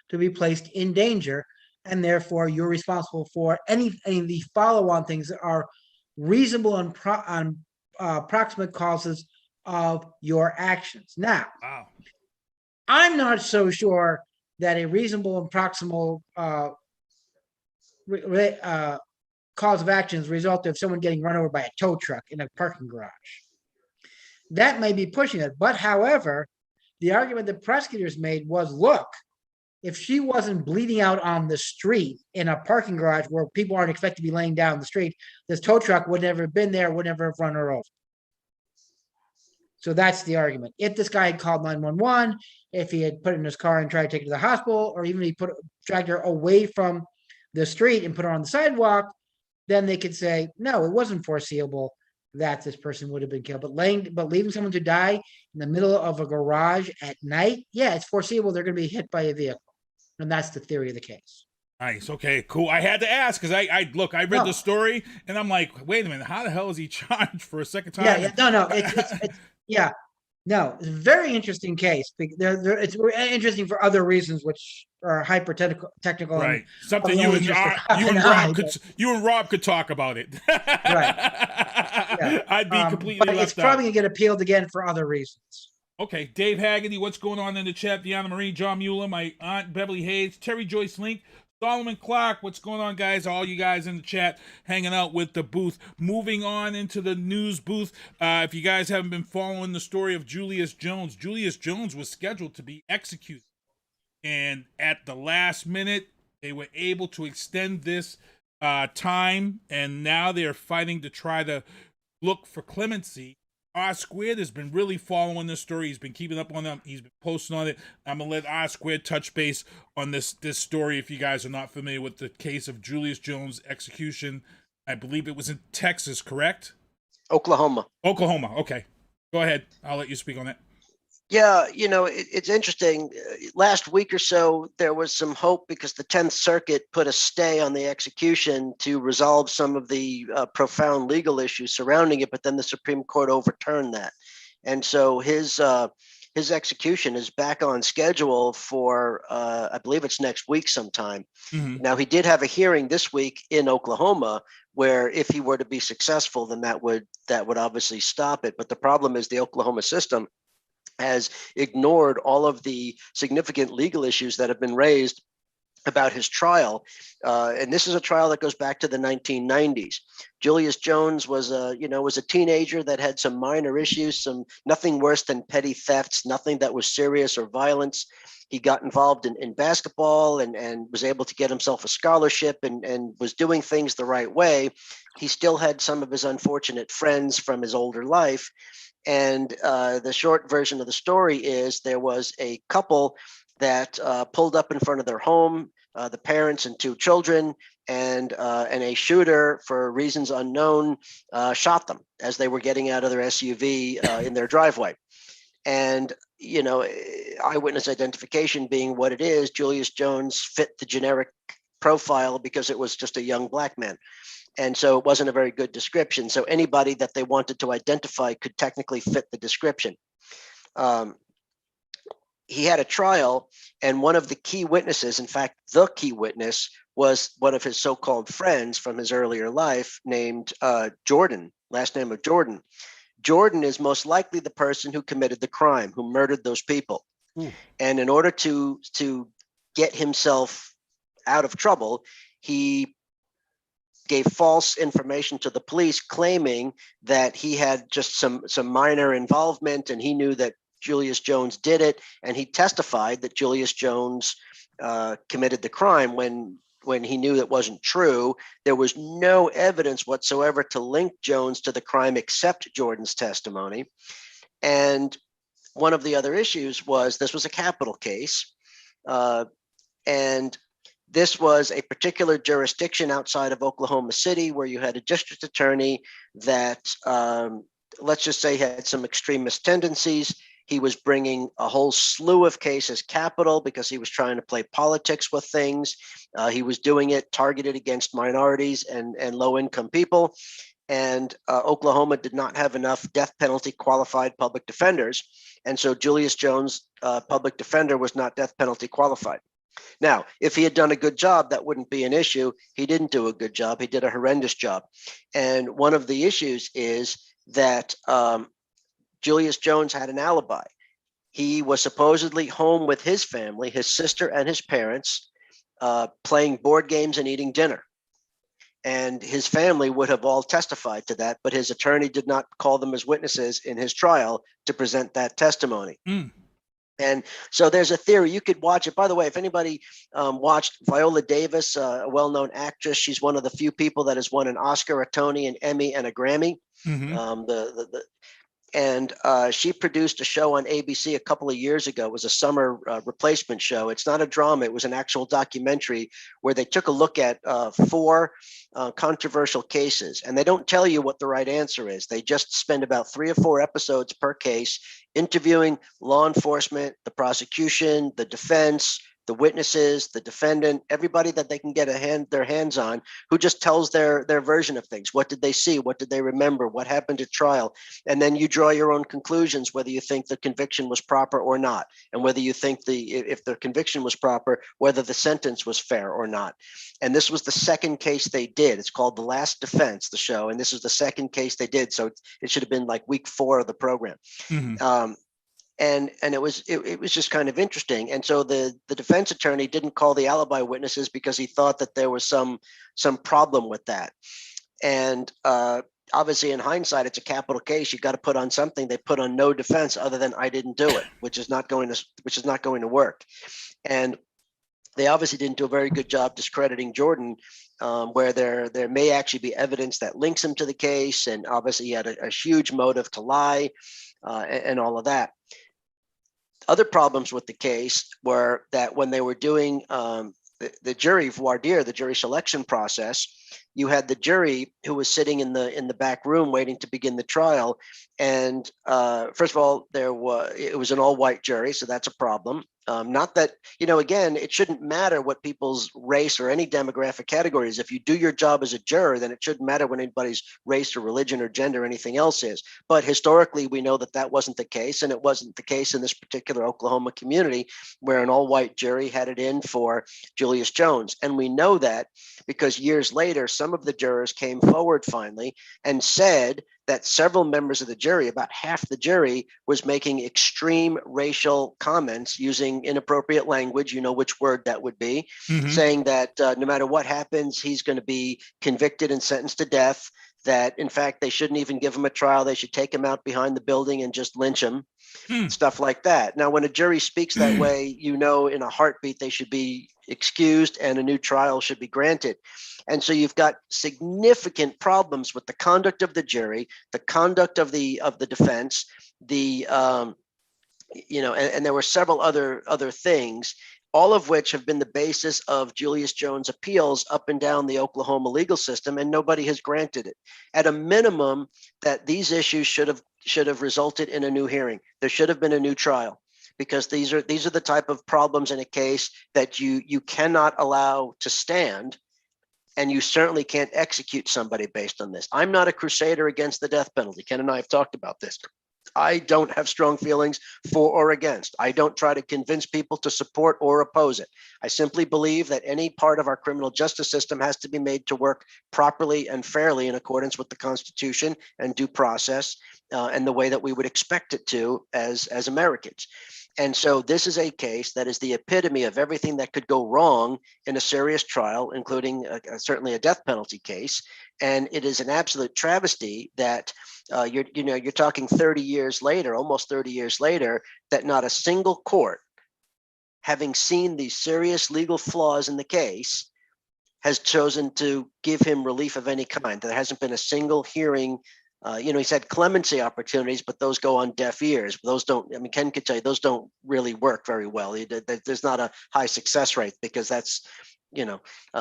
to be placed in danger, and therefore you're responsible for any of the follow-on things that are reasonable and proximate causes of your actions. Now, wow. I'm not so sure that a reasonable and proximal cause of action is a result of someone getting run over by a tow truck in a parking garage. That may be pushing it. But however, the argument that prosecutors made was, look, if she wasn't bleeding out on the street in a parking garage where people aren't expected to be laying down the street, this tow truck would never have been there, would never have run her over. So that's the argument. If this guy had called 911, if he had put her in his car and tried to take her to the hospital, or even he dragged her away from the street and put her on the sidewalk, then they could say, no, it wasn't foreseeable that this person would have been killed. But leaving someone to die in the middle of a garage at night, yeah, it's foreseeable they're going to be hit by a vehicle. And that's the theory of the case. Nice. Okay, cool. I had to ask because I read the story and I'm like, wait a minute, how the hell is he charged for a second time? Yeah. No. It's yeah. No, it's a very interesting case. It's interesting for other reasons, which are hyper-technical. Right. And Something only you just a and cock and Rob eye, could but- you and Rob could talk about it. Right. Yeah. I'd be completely but left it's probably out. gonna get appealed again for other reasons. Okay, Dave Haggerty, what's going on in the chat? Deanna Marie, John Mueller, my aunt Beverly Hayes, Terry Joyce Link, Solomon Clark, what's going on, guys? All you guys in the chat hanging out with the booth. Moving on into the news booth. If you guys haven't been following the story of Julius Jones was scheduled to be executed. And at the last minute, they were able to extend this time, and now they're fighting to try to look for clemency. R Squared has been really following this story. He's been keeping up on them. He's been posting on it. I'm going to let R Squared touch base on this story if you guys are not familiar with the case of Julius Jones' execution. I believe it was in Texas, correct? Oklahoma. Okay. Go ahead. I'll let you speak on that. Yeah, it's interesting. Last week or so, there was some hope because the 10th Circuit put a stay on the execution to resolve some of the profound legal issues surrounding it, but then the Supreme Court overturned that. And so his execution is back on schedule for, I believe it's next week sometime. Mm-hmm. Now, he did have a hearing this week in Oklahoma where if he were to be successful, then that would obviously stop it. But the problem is the Oklahoma system has ignored all of the significant legal issues that have been raised about his trial. And this is a trial that goes back to the 1990s. Julius Jones was a teenager that had some minor issues, nothing worse than petty thefts, nothing that was serious or violence. He got involved in basketball and was able to get himself a scholarship and was doing things the right way. He still had some of his unfortunate friends from his older life. And the short version of the story is there was a couple that pulled up in front of their home, the parents and two children, and a shooter, for reasons unknown, shot them as they were getting out of their SUV in their driveway. And, eyewitness identification being what it is, Julius Jones fit the generic profile because it was just a young black man. And so it wasn't a very good description. So anybody that they wanted to identify could technically fit the description. He had a trial, and one of the key witnesses, in fact, the key witness, was one of his so-called friends from his earlier life named Jordan, last name of Jordan. Jordan is most likely the person who committed the crime, who murdered those people. And in order to get himself out of trouble, he gave false information to the police, claiming that he had just some minor involvement and he knew that Julius Jones did it. And he testified that Julius Jones committed the crime when he knew that wasn't true. There was no evidence whatsoever to link Jones to the crime except Jordan's testimony. And one of the other issues was this was a capital case. And this was a particular jurisdiction outside of Oklahoma City where you had a district attorney that, let's just say, had some extremist tendencies. He was bringing a whole slew of cases capital because he was trying to play politics with things. He was doing it targeted against minorities and low-income people. And Oklahoma did not have enough death penalty qualified public defenders. And so Julius Jones, public defender, was not death penalty qualified. Now, if he had done a good job, that wouldn't be an issue. He didn't do a good job. He did a horrendous job. And one of the issues is that Julius Jones had an alibi. He was supposedly home with his family, his sister and his parents, playing board games and eating dinner. And his family would have all testified to that, but his attorney did not call them as witnesses in his trial to present that testimony. And so there's a theory. You could watch it. By the way, if anybody watched Viola Davis, a well-known actress, she's one of the few people that has won an Oscar, a Tony, an Emmy, and a Grammy. And she produced a show on ABC a couple of years ago. It was a summer replacement show. It's not a drama. It was an actual documentary where they took a look at 4 controversial cases. And they don't tell you what the right answer is. They just spend about 3 or 4 episodes per case interviewing law enforcement, the prosecution, the defense, the witnesses, the defendant, everybody that they can get their hands on, who just tells their version of things. What did they see? What did they remember? What happened at trial? And then you draw your own conclusions, whether you think the conviction was proper or not, and whether you think if the conviction was proper, whether the sentence was fair or not. And this was the second case they did. It's called The Last Defense, the show, and this is the second case they did. So it should have been like week 4 of the program. And it was just kind of interesting. And so the defense attorney didn't call the alibi witnesses because he thought that there was some problem with that. And obviously, in hindsight, it's a capital case. You got to put on something. They put on no defense other than I didn't do it, which is not going to work. And they obviously didn't do a very good job discrediting Jordan, where there may actually be evidence that links him to the case. And obviously, he had a huge motive to lie and all of that. Other problems with the case were that when they were doing the jury voir dire, the jury selection process, you had the jury who was sitting in the back room waiting to begin the trial. And first of all, it was an all-white jury, so that's a problem. Not that, again, it shouldn't matter what people's race or any demographic category is. If you do your job as a juror, then it shouldn't matter what anybody's race or religion or gender or anything else is. But historically, we know that wasn't the case, and it wasn't the case in this particular Oklahoma community where an all-white jury had it in for Julius Jones. And we know that because years later, some of the jurors came forward finally and said that several members of the jury, about half the jury, was making extreme racial comments using inappropriate language, which word that would be, saying that no matter what happens, he's going to be convicted and sentenced to death, that in fact, they shouldn't even give him a trial. They should take him out behind the building and just lynch him, stuff like that. Now, when a jury speaks that way, in a heartbeat, they should be excused and a new trial should be granted. And so you've got significant problems with the conduct of the jury, the conduct of the defense, and there were several other things, all of which have been the basis of Julius Jones appeals up and down the Oklahoma legal system, and nobody has granted it. At a minimum, that these issues should have resulted in a new hearing. There should have been a new trial, because these are the type of problems in a case that you cannot allow to stand. And you certainly can't execute somebody based on this. I'm not a crusader against the death penalty. Ken and I have talked about this. I don't have strong feelings for or against. I don't try to convince people to support or oppose it. I simply believe that any part of our criminal justice system has to be made to work properly and fairly in accordance with the Constitution and due process and the way that we would expect it to as Americans. And so this is a case that is the epitome of everything that could go wrong in a serious trial, including certainly a death penalty case. And it is an absolute travesty that you're talking 30 years later, almost 30 years later, that not a single court, having seen these serious legal flaws in the case, has chosen to give him relief of any kind. There hasn't been a single hearing. He's had clemency opportunities, but those go on deaf ears. Those don't, Ken could tell you, those don't really work very well. There's not a high success rate because that's,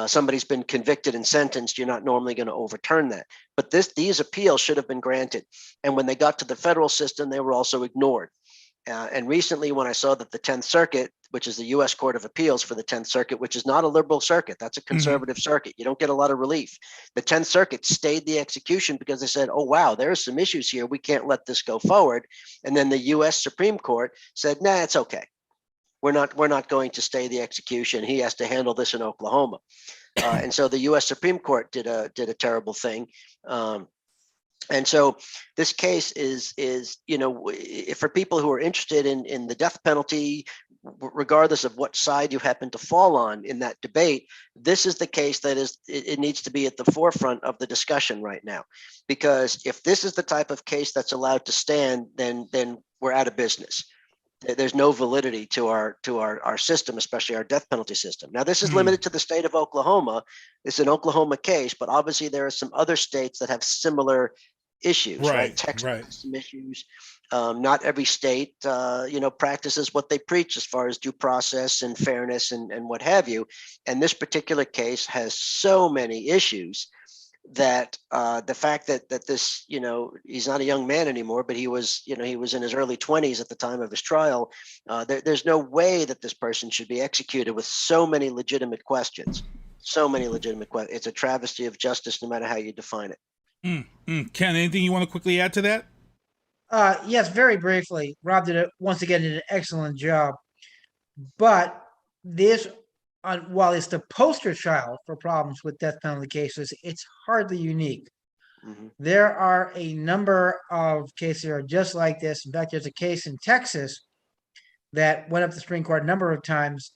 somebody's been convicted and sentenced. You're not normally going to overturn that. But these appeals should have been granted. And when they got to the federal system, they were also ignored. And recently, when I saw that the 10th Circuit, which is the U.S. Court of Appeals for the 10th Circuit, which is not a liberal circuit, that's a conservative circuit. You don't get a lot of relief. The 10th Circuit stayed the execution because they said, oh, wow, there are some issues here. We can't let this go forward. And then the U.S. Supreme Court said, nah, it's okay. We're not going to stay the execution. He has to handle this in Oklahoma. And so the U.S. Supreme Court did a terrible thing. And so this case is for people who are interested in the death penalty, regardless of what side you happen to fall on in that debate, this is the case that it needs to be at the forefront of the discussion right now. Because if this is the type of case that's allowed to stand, then we're out of business. There's no validity to our system, especially our death penalty system. Now, this is limited to the state of Oklahoma. It's an Oklahoma case, but obviously there are some other states that have similar issues, right? Texas has some issues. Not every state, practices what they preach as far as due process and fairness and what have you. And this particular case has so many issues that the fact that this, he's not a young man anymore, but he was in his early 20s at the time of his trial. There's no way that this person should be executed with so many legitimate questions. It's a travesty of justice, no matter how you define it. Ken, anything you want to quickly add to that? Yes, very briefly. Rob once again did an excellent job. But this, while it's the poster child for problems with death penalty cases, it's hardly unique. Mm-hmm. There are a number of cases that are just like this. In fact, there's a case in Texas that went up to the Supreme Court a number of times,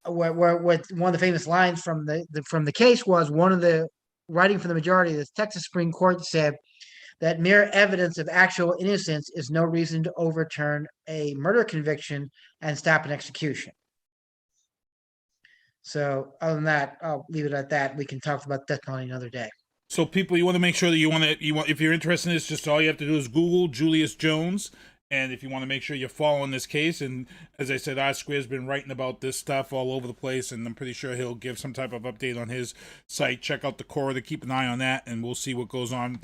where one of the famous lines from the case was, one of the writing from the majority of the Texas Supreme Court said that mere evidence of actual innocence is no reason to overturn a murder conviction and stop an execution. So other than that, I'll leave it at that. We can talk about death penalty another day. So people, you want to make sure that you want, if you're interested in this, just all you have to do is Google Julius Jones. And if you want to make sure you're following this case, and as I said, R-Square's been writing about this stuff all over the place, and I'm pretty sure he'll give some type of update on his site. Check out the Corridor, keep an eye on that, and we'll see what goes on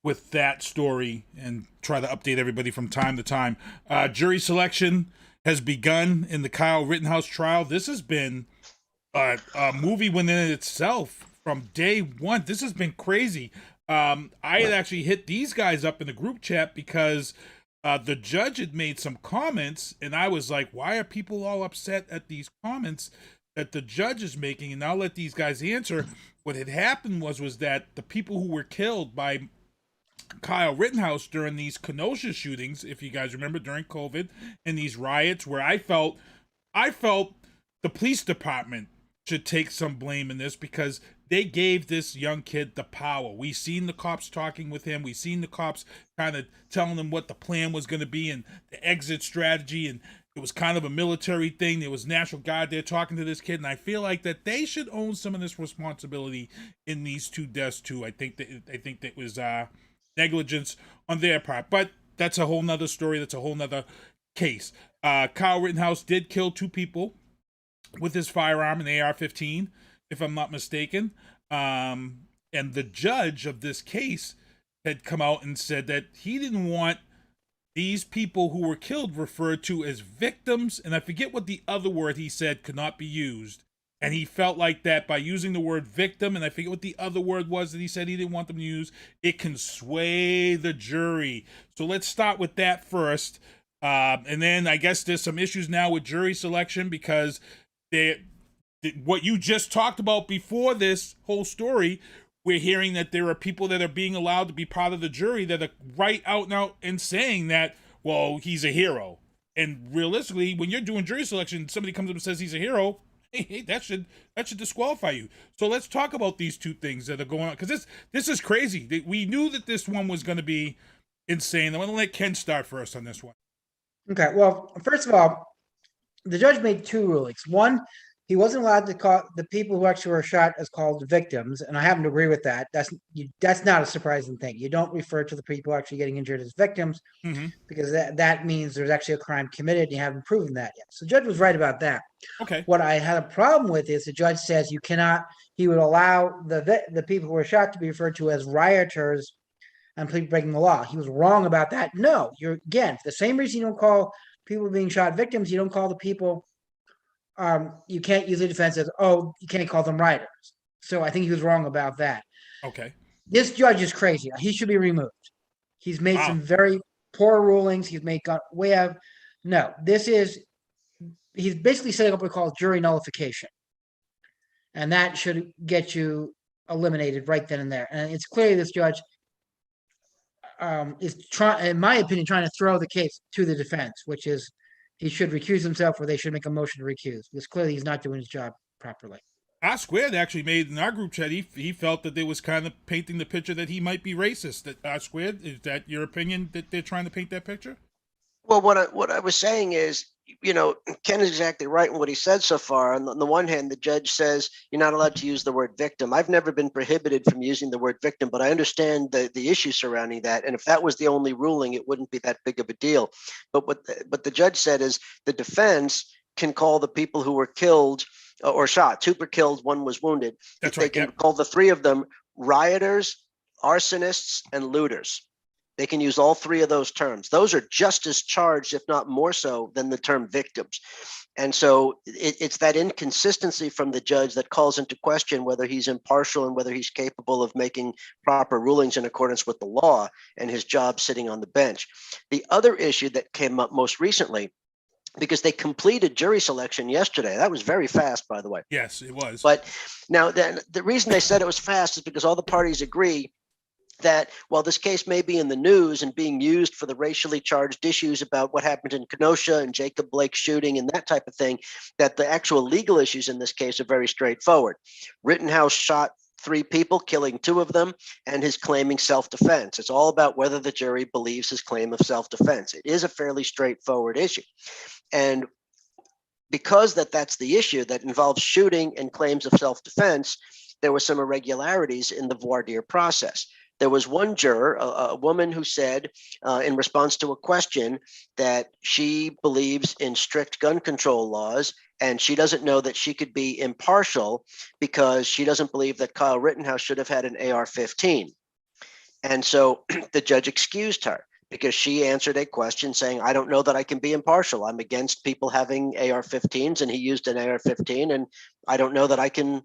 with that story and try to update everybody from time to time. Jury selection has begun in the Kyle Rittenhouse trial. This has been a movie within itself from day one. This has been crazy. I had actually hit these guys up in the group chat because the judge had made some comments, and I was like, why are people all upset at these comments that the judge is making? And I'll let these guys answer. What had happened was that the people who were killed by Kyle Rittenhouse during these Kenosha shootings, if you guys remember, during COVID, and these riots, where I felt the police department should take some blame in this, because they gave this young kid the power. We seen the cops talking with him. We seen the cops kind of telling him what the plan was going to be and the exit strategy, and it was kind of a military thing. There was National Guard there talking to this kid, and I feel like that they should own some of this responsibility in these two deaths too. I think that was negligence on their part, but that's a whole nother story. That's a whole nother case. Kyle Rittenhouse did kill two people with his firearm, an AR-15, if I'm not mistaken. And the judge of this case had come out and said that he didn't want these people who were killed referred to as victims, and I forget what the other word he said could not be used. And he felt like that by using the word victim, and I forget what the other word was that he said he didn't want them to use, it can sway the jury. So let's start with that first. And then I guess there's some issues now with jury selection, because what you just talked about before this whole story, we're hearing that there are people that are being allowed to be part of the jury that are right out and out and saying that, well, he's a hero. And realistically, when you're doing jury selection, somebody comes up and says he's a hero, hey, that should disqualify you. So let's talk about these two things that are going on, because this is crazy. We knew that this one was going to be insane. I'm going to let Ken start first on this one. Okay, well, first of all, the judge made two rulings. One, he wasn't allowed to call the people who actually were shot as called victims, and I happen to agree with that. That's not a surprising thing. You don't refer to the people actually getting injured as victims, because that means there's actually a crime committed, and you haven't proven that yet. So the judge was right about that. Okay. What I had a problem with is the judge says he would allow the people who were shot to be referred to as rioters and people breaking the law. He was wrong about that. No, for the same reason you don't call people being shot victims, you don't call the people. You can't use the defense as, you can't call them rioters. So I think he was wrong about that. Okay. This judge is crazy. He should be removed. He's made some very poor rulings. He's basically setting up what we call jury nullification. And that should get you eliminated right then and there. And it's clearly this judge is in my opinion, trying to throw the case to the defense, which is he should recuse himself, or they should make a motion to recuse, because clearly he's not doing his job properly. R-Squared actually made in our group chat, he felt that they was kind of painting the picture that he might be racist. That R-Squared, is that your opinion, that they're trying to paint that picture? Well, what I was saying is, Ken is exactly right in what he said so far. On the one hand, the judge says you're not allowed to use the word victim. I've never been prohibited from using the word victim, but I understand the issue surrounding that. And if that was the only ruling, it wouldn't be that big of a deal. But what the judge said is the defense can call the people who were killed or shot. Two were killed, one was wounded. That's they right. can call the three of them rioters, arsonists, and looters. They can use all three of those terms. Those are just as charged, if not more so, than the term victims. And so it's that inconsistency from the judge that calls into question whether he's impartial and whether he's capable of making proper rulings in accordance with the law and his job sitting on the bench. The other issue that came up most recently, because they completed jury selection yesterday. That was very fast, by the way. Yes, it was. But now the reason they said it was fast is because all the parties agree that while this case may be in the news and being used for the racially charged issues about what happened in Kenosha and Jacob Blake shooting and that type of thing, that the actual legal issues in this case are very straightforward. Rittenhouse shot 3 people, killing 2 of them, and his claiming self-defense. It's all about whether the jury believes his claim of self-defense. It is a fairly straightforward issue. And because that's the issue that involves shooting and claims of self-defense, there were some irregularities in the voir dire process. There was one juror, a woman who said in response to a question that she believes in strict gun control laws and she doesn't know that she could be impartial because she doesn't believe that Kyle Rittenhouse should have had an AR-15. And so the judge excused her because she answered a question saying, I don't know that I can be impartial. I'm against people having AR-15s and he used an AR-15 and I don't know that I can,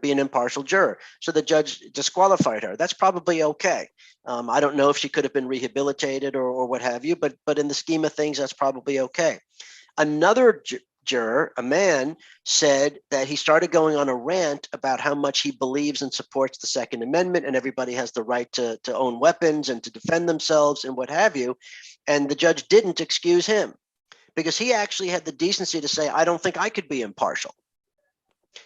be an impartial juror. So the judge disqualified her. That's probably okay. I don't know if she could have been rehabilitated or what have you, but in the scheme of things, that's probably okay. Another juror, a man, said that he started going on a rant about how much he believes and supports the Second Amendment and everybody has the right to own weapons and to defend themselves and what have you. And the judge didn't excuse him because he actually had the decency to say, I don't think I could be impartial.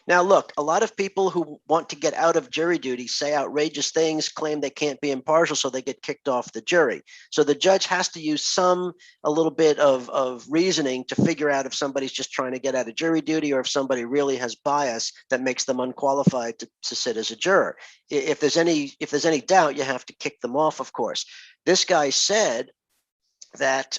Now, look, a lot of people who want to get out of jury duty say outrageous things, claim they can't be impartial, so they get kicked off the jury. So the judge has to use a little bit of reasoning to figure out if somebody's just trying to get out of jury duty or if somebody really has bias that makes them unqualified to sit as a juror. If there's any doubt, you have to kick them off, of course. This guy said that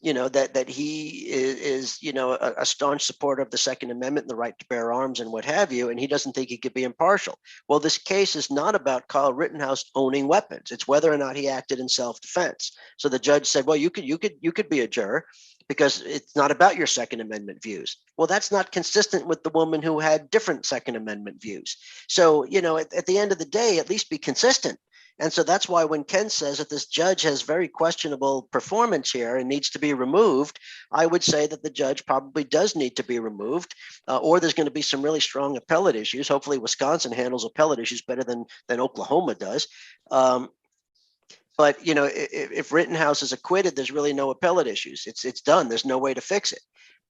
that he is a staunch supporter of the Second Amendment and the right to bear arms and what have you, and he doesn't think he could be impartial. Well, this case is not about Kyle Rittenhouse owning weapons. It's whether or not he acted in self-defense. So the judge said, well, you could be a juror because it's not about your Second Amendment views. Well, that's not consistent with the woman who had different Second Amendment views. So, at the end of the day, at least be consistent. And so that's why when Ken says that this judge has very questionable performance here and needs to be removed, I would say that the judge probably does need to be removed, or there's going to be some really strong appellate issues. Hopefully Wisconsin handles appellate issues better than Oklahoma does. But if Rittenhouse is acquitted, there's really no appellate issues. It's done. There's no way to fix it.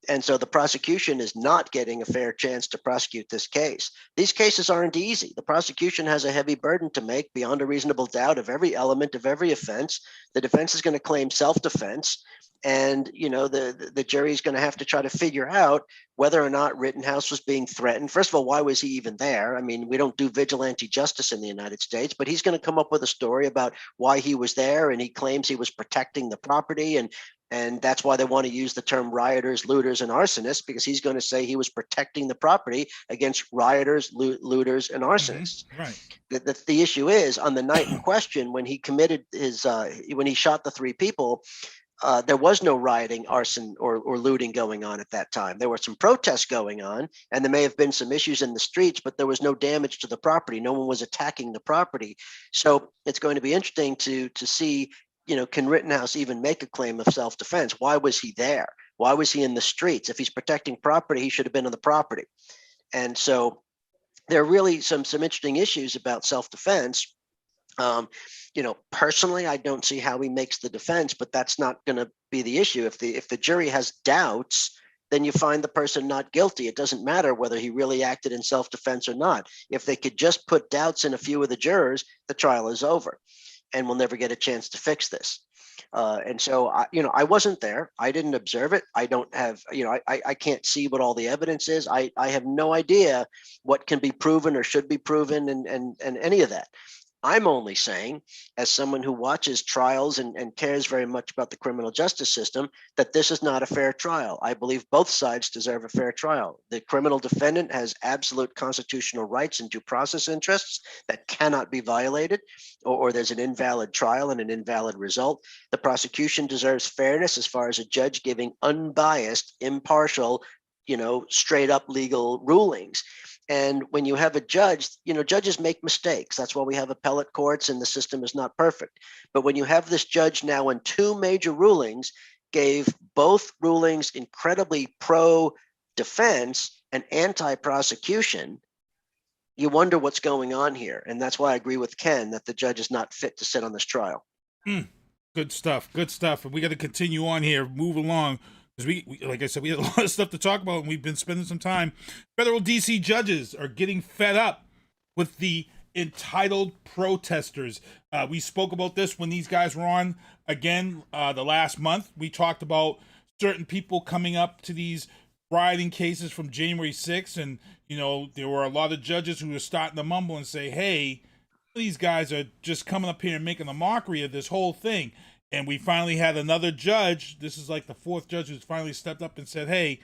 And so the prosecution is not getting a fair chance to prosecute this case. These cases aren't easy. The prosecution has a heavy burden to make beyond a reasonable doubt of every element of every offense. The defense is going to claim self-defense. And, the jury is going to have to try to figure out whether or not Rittenhouse was being threatened. First of all, why was he even there? I mean, we don't do vigilante justice in the United States, but he's going to come up with a story about why he was there. And he claims he was protecting the property. And that's why they want to use the term rioters, looters, and arsonists, because he's going to say he was protecting the property against rioters, looters, and arsonists. Right. The issue is on the night in question, when he committed when he shot the 3 people, there was no rioting, arson, or looting going on at that time. There were some protests going on, and there may have been some issues in the streets, but there was no damage to the property. No one was attacking the property. So it's going to be interesting to see, can Rittenhouse even make a claim of self-defense? Why was he there? Why was he in the streets? If he's protecting property, he should have been on the property. And so there are really some interesting issues about self-defense. Personally, I don't see how he makes the defense, but that's not going to be the issue. If the jury has doubts, then you find the person not guilty. It doesn't matter whether he really acted in self-defense or not. If they could just put doubts in a few of the jurors, the trial is over. And we'll never get a chance to fix this. And so, I wasn't there. I didn't observe it. I don't have, I can't see what all the evidence is. I have no idea what can be proven or should be proven and any of that. I'm only saying, as someone who watches trials and cares very much about the criminal justice system, that this is not a fair trial. I believe both sides deserve a fair trial. The criminal defendant has absolute constitutional rights and due process interests that cannot be violated, or there's an invalid trial and an invalid result. The prosecution deserves fairness as far as a judge giving unbiased, impartial, straight up legal rulings. And when you have a judge, judges make mistakes. That's why we have appellate courts and the system is not perfect. But when you have this judge now in two major rulings, gave both rulings incredibly pro-defense and anti-prosecution, you wonder what's going on here. And that's why I agree with Ken that the judge is not fit to sit on this trial. Good stuff. Good stuff. And we got to continue on here, move along. Because we, like I said, we had a lot of stuff to talk about, and we've been spending some time. Federal DC judges are getting fed up with the entitled protesters. We spoke about this when these guys were on again the last month. We talked about certain people coming up to these rioting cases from January 6th, and there were a lot of judges who were starting to mumble and say, hey, these guys are just coming up here and making a mockery of this whole thing. And we finally had another judge. This is like the fourth judge who's finally stepped up and said, hey,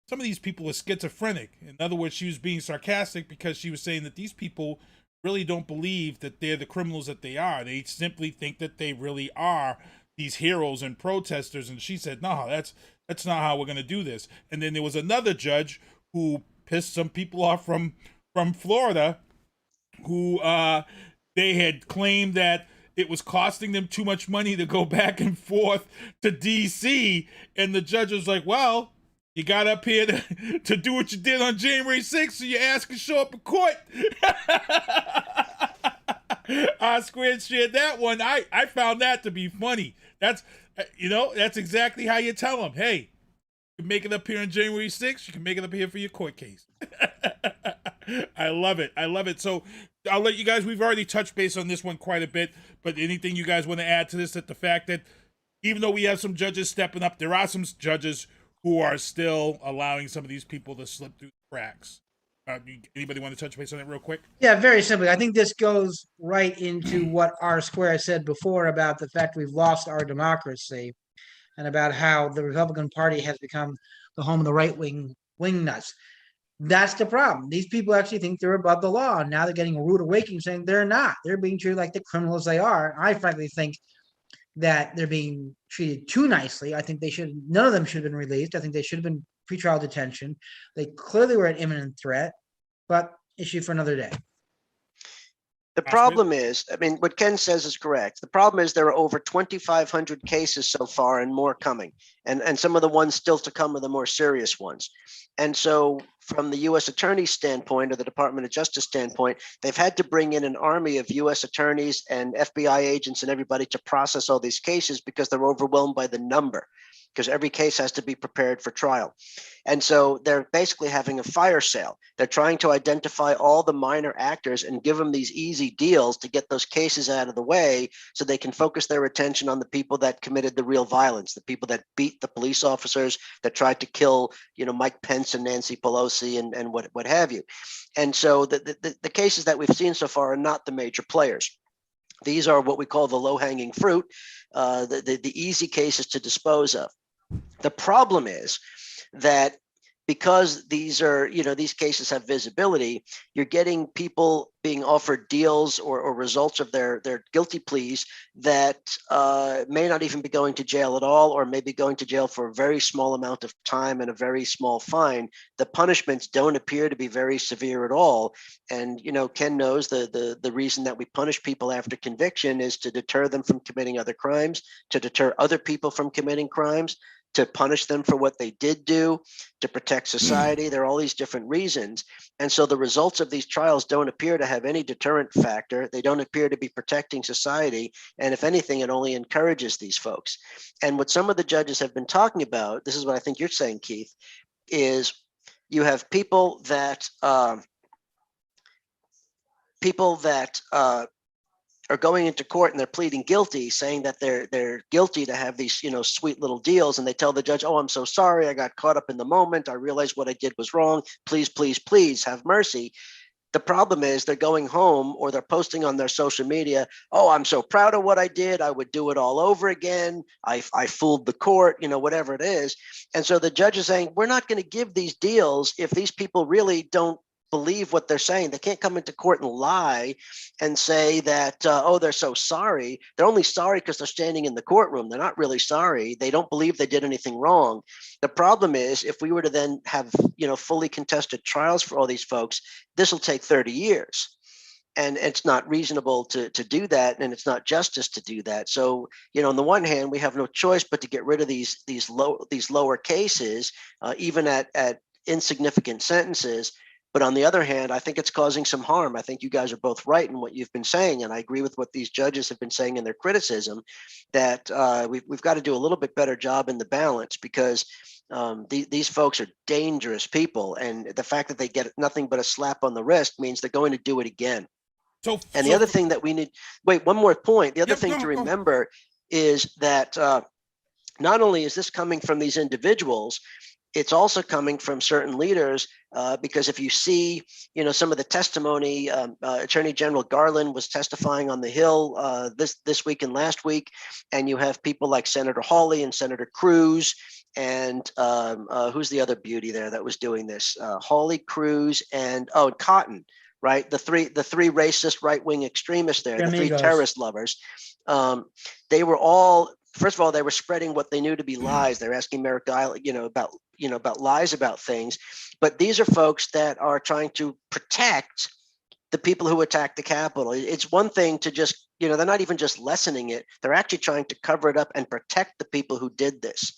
some of these people are schizophrenic. In other words, she was being sarcastic because she was saying that these people really don't believe that they're the criminals that they are. They simply think that they really are these heroes and protesters. And she said, no, that's not how we're going to do this. And then there was another judge who pissed some people off from Florida who they had claimed that it was costing them too much money to go back and forth to D.C. And the judge was like, well, you got up here to do what you did on January 6th, so your ass can show up in court. I squared shared that one. I found that to be funny. That's exactly how you tell them, hey, you can make it up here on January 6th. You can make it up here for your court case. I love it. I love it. So I'll let you guys, we've already touched base on this one quite a bit, but anything you guys want to add to this, that the fact that even though we have some judges stepping up, there are some judges who are still allowing some of these people to slip through the cracks. Anybody want to touch base on it real quick? Yeah, very simply. I think this goes right into what R Square said before about the fact we've lost our democracy and about how the Republican Party has become the home of the right-wing nuts. That's the problem. These people actually think they're above the law. And now they're getting a rude awakening saying they're not. They're being treated like the criminals they are. I frankly think that they're being treated too nicely. I think none of them should have been released. I think they should have been pretrial detention. They clearly were an imminent threat, but issue for another day. The problem is, what Ken says is correct. The problem is there are over 2,500 cases so far and more coming. And some of the ones still to come are the more serious ones. And so from the U.S. Attorney's standpoint or the Department of Justice standpoint, they've had to bring in an army of U.S. attorneys and FBI agents and everybody to process all these cases because they're overwhelmed by the number, because every case has to be prepared for trial. And so they're basically having a fire sale. They're trying to identify all the minor actors and give them these easy deals to get those cases out of the way so they can focus their attention on the people that committed the real violence, the people that beat the police officers, that tried to kill, Mike Pence and Nancy Pelosi and what have you. And so the cases that we've seen so far are not the major players. These are what we call the low-hanging fruit, the easy cases to dispose of. The problem is that because these cases have visibility, you're getting people being offered deals or results of their guilty pleas that may not even be going to jail at all, or maybe going to jail for a very small amount of time and a very small fine. The punishments don't appear to be very severe at all. And, Ken knows the reason that we punish people after conviction is to deter them from committing other crimes, to deter other people from committing crimes, to punish them for what they did do, to protect society. There are all these different reasons. And so the results of these trials don't appear to have any deterrent factor. They don't appear to be protecting society. And if anything, it only encourages these folks. And what some of the judges have been talking about, this is what I think you're saying, Keith, is you have people that are going into court and they're pleading guilty, saying that they're guilty to have these, sweet little deals. And they tell the judge, oh, I'm so sorry. I got caught up in the moment. I realized what I did was wrong. Please, please, please have mercy. The problem is they're going home or they're posting on their social media, oh, I'm so proud of what I did. I would do it all over again. I fooled the court, whatever it is. And so the judge is saying, we're not going to give these deals if these people really don't believe what they're saying. They can't come into court and lie and say that, oh, they're so sorry. They're only sorry because they're standing in the courtroom. They're not really sorry. They don't believe they did anything wrong. The problem is if we were to then have, fully contested trials for all these folks, this will take 30 years. And it's not reasonable to do that, and it's not justice to do that. So, on the one hand, we have no choice but to get rid of these lower cases, even at insignificant sentences. But on the other hand, I think it's causing some harm. I think you guys are both right in what you've been saying, and I agree with what these judges have been saying in their criticism, that we've got to do a little bit better job in the balance, because these folks are dangerous people, and the fact that they get nothing but a slap on the wrist means they're going to do it again. And the other thing that we need, one more point. The other thing to remember is that not only is this coming from these individuals, it's also coming from certain leaders, because if you see, some of the testimony, Attorney General Garland was testifying on the Hill this week and last week, and you have people like Senator Hawley and Senator Cruz, and who's the other beauty there that was doing this? Hawley, Cruz, and Cotton, right? The three racist right-wing extremists there, the three terrorist lovers. They were all. First of all, they were spreading what they knew to be lies. They're asking Merrick Garland, about lies about things. But these are folks that are trying to protect the people who attacked the Capitol. It's one thing to just, they're not even just lessening it. They're actually trying to cover it up and protect the people who did this.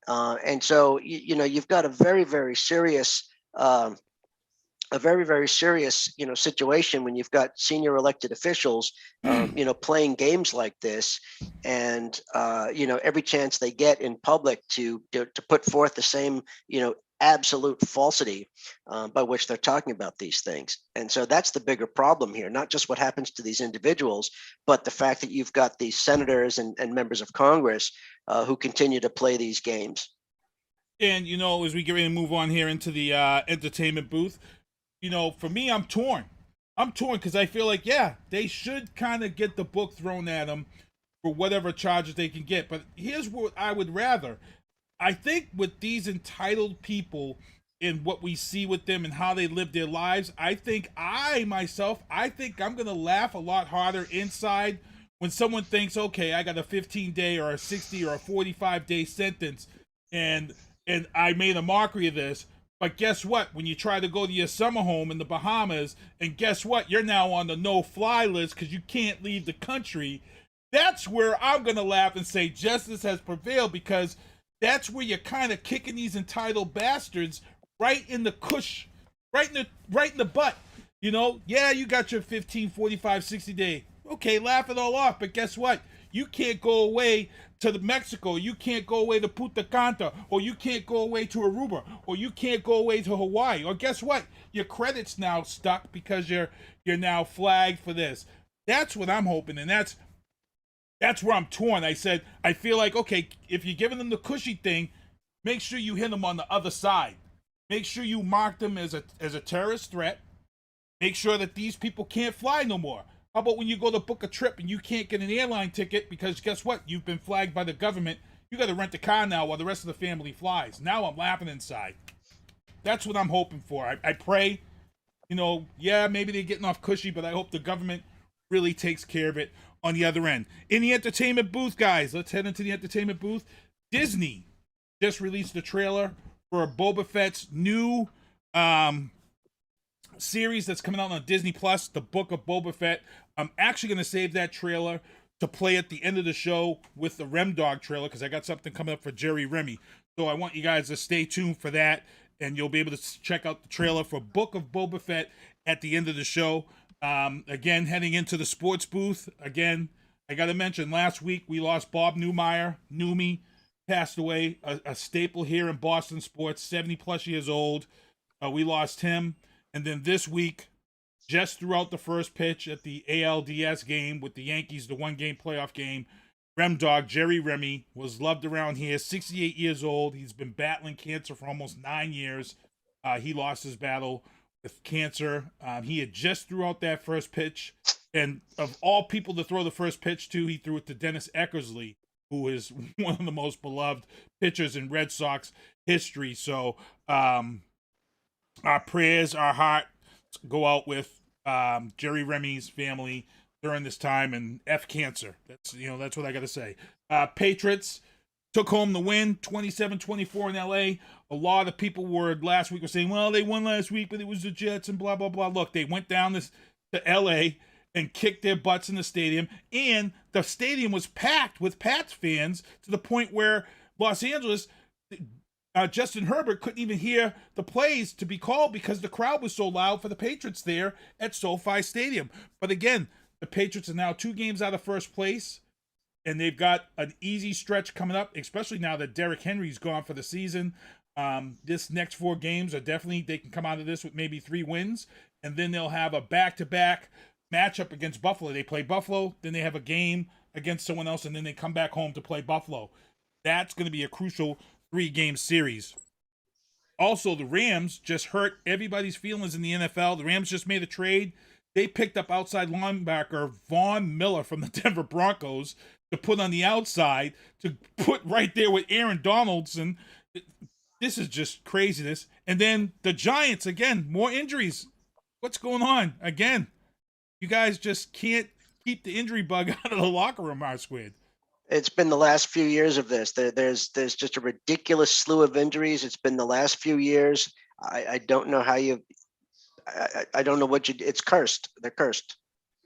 And so, you've got a very, very serious situation when you've got senior elected officials, playing games like this, and every chance they get in public to put forth the same, absolute falsity by which they're talking about these things. And so that's the bigger problem here, not just what happens to these individuals, but the fact that you've got these senators and members of Congress who continue to play these games. And, as we get ready to move on here into the entertainment booth, for me, I'm torn. I'm torn because I feel like, they should kind of get the book thrown at them for whatever charges they can get. But here's what I would rather. I think with these entitled people and what we see with them and how they live their lives, I think I'm going to laugh a lot harder inside when someone thinks, okay, I got a 15-day or a 60 or a 45-day sentence, and I made a mockery of this. But guess what? When you try to go to your summer home in the Bahamas, and guess what? You're now on the no-fly list because you can't leave the country. That's where I'm going to laugh and say justice has prevailed, because that's where you're kind of kicking these entitled bastards right in the cush, right in the butt. You got your 15, 45, 60 day. Okay, laugh it all off. But guess what? You can't go away to Mexico. You can't go away to Punta Cana, or you can't go away to Aruba, or you can't go away to Hawaii. Or guess what? Your credit's now stuck because you're now flagged for this. That's what I'm hoping, and that's where I'm torn. I said, I feel like, okay, if you're giving them the cushy thing, make sure you hit them on the other side. Make sure you mark them as a terrorist threat. Make sure that these people can't fly no more. How about when you go to book a trip and you can't get an airline ticket because guess what? You've been flagged by the government. You got to rent a car now while the rest of the family flies. Now I'm laughing inside. That's what I'm hoping for. I pray, maybe they're getting off cushy, but I hope the government really takes care of it on the other end. In the entertainment booth, guys, let's head into the entertainment booth. Disney just released the trailer for Boba Fett's new series that's coming out on Disney Plus, The Book of Boba Fett. I'm actually going to save that trailer to play at the end of the show with the Dawg trailer, because I got something coming up for Remy. So I want you guys to stay tuned for that, and you'll be able to check out the trailer for Book of Boba Fett at the end of the show. Again, heading into the sports booth. Again, I got to mention, last week we lost Bob Newmeyer. Newmy passed away, a staple here in Boston sports, 70 plus years old. We lost him. And then this week, just throughout the first pitch at the ALDS game with the Yankees, the one-game playoff game, Dawg, Remy, was loved around here, 68 years old. He's been battling cancer for almost 9 years. He lost his battle with cancer. He had just threw out that first pitch, and of all people to throw the first pitch to, he threw it to Dennis Eckersley, who is one of the most beloved pitchers in Red Sox history. So our prayers, our heart go out with Jerry Remy's family during this time, and F cancer. That's what I got to say. Patriots took home the win, 27-24 in LA. A lot of people last week were saying, well, they won last week, but it was the Jets and blah, blah, blah. Look, they went down to LA and kicked their butts in the stadium, and the stadium was packed with Pats fans to the point where Los Angeles, Justin Herbert couldn't even hear the plays to be called because the crowd was so loud for the Patriots there at SoFi Stadium. But again, the Patriots are now 2 games out of first place, and they've got an easy stretch coming up, especially now that Derrick Henry's gone for the season. This next 4 games are definitely, they can come out of this with maybe 3 wins, and then they'll have a back-to-back matchup against Buffalo. They play Buffalo, then they have a game against someone else, and then they come back home to play Buffalo. That's going to be a crucial 3-game series. Also, the Rams just hurt everybody's feelings in the NFL. The Rams just made a trade. They picked up outside linebacker Von Miller from the Denver Broncos to put on the outside, to put right there with Aaron Donaldson. This is just craziness. And then the Giants, again, more injuries. What's going on? Again, you guys just can't keep the injury bug out of the locker room, R squared. It's been the last few years of this. There's just a ridiculous slew of injuries. It's been the last few years. I don't know how you. I don't know what you. It's cursed. They're cursed.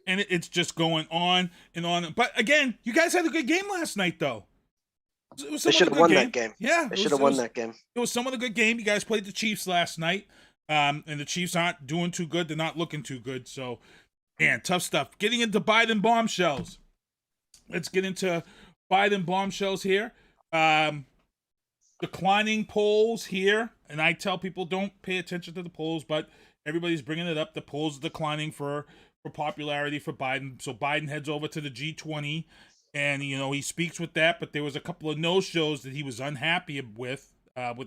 And it's just going on and on. But again, you guys had a good game last night, though. They should have won that game. Yeah, they should have won that game. It was some of the good game. You guys played the Chiefs last night, and the Chiefs aren't doing too good. They're not looking too good. So, man, tough stuff. Getting into Biden bombshells. Let's get into Biden bombshells here. Declining polls here, and I tell people don't pay attention to the polls, but everybody's bringing it up. The polls are declining for popularity for Biden. So Biden heads over to the G20, and he speaks with that. But there was a couple of no-shows that he was unhappy with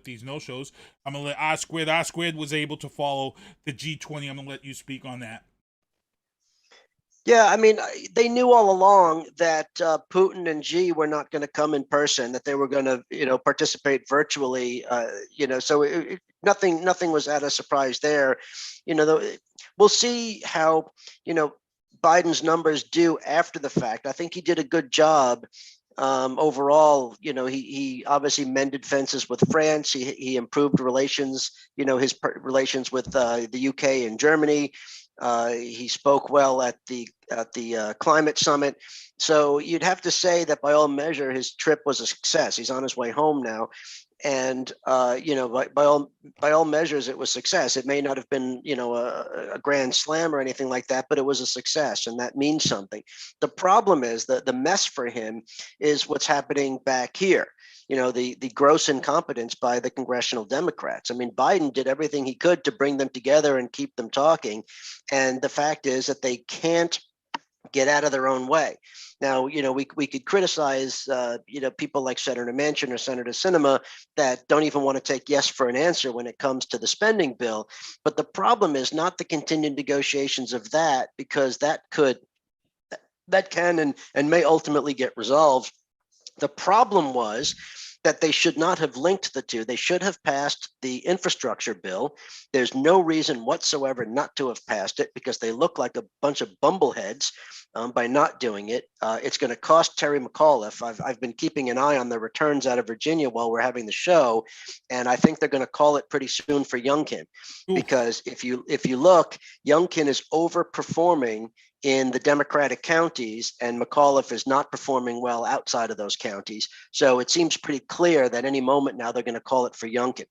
these no-shows. I'm gonna let R squared. R squared was able to follow the G20. I'm gonna let you speak on that. Yeah, I mean, they knew all along that Putin and Xi were not going to come in person, that they were going to, participate virtually, so nothing was at a surprise there. We'll see how, Biden's numbers do after the fact. I think he did a good job overall. He obviously mended fences with France. He improved relations, his relations with the UK and Germany. He spoke well at the climate summit. So you'd have to say that by all measure, his trip was a success. He's on his way home now. And, by all measures, it was success. It may not have been, a grand slam or anything like that, but it was a success, and that means something. The problem is that the mess for him is what's happening back here. The gross incompetence by the congressional Democrats. I mean, Biden did everything he could to bring them together and keep them talking. And the fact is that they can't get out of their own way. Now, we could criticize, people like Senator Manchin or Senator Sinema that don't even want to take yes for an answer when it comes to the spending bill. But the problem is not the continued negotiations of that, because that can and may ultimately get resolved. The problem was that they should not have linked the two. They should have passed the infrastructure bill. There's no reason whatsoever not to have passed it, because they look like a bunch of bumbleheads by not doing it. It's going to cost Terry McAuliffe. I've been keeping an eye on the returns out of Virginia while we're having the show, and I think they're going to call it pretty soon for Youngkin. Because if you look, Youngkin is overperforming in the Democratic counties, and McAuliffe is not performing well outside of those counties. So it seems pretty clear that any moment now they're going to call it for Youngkin.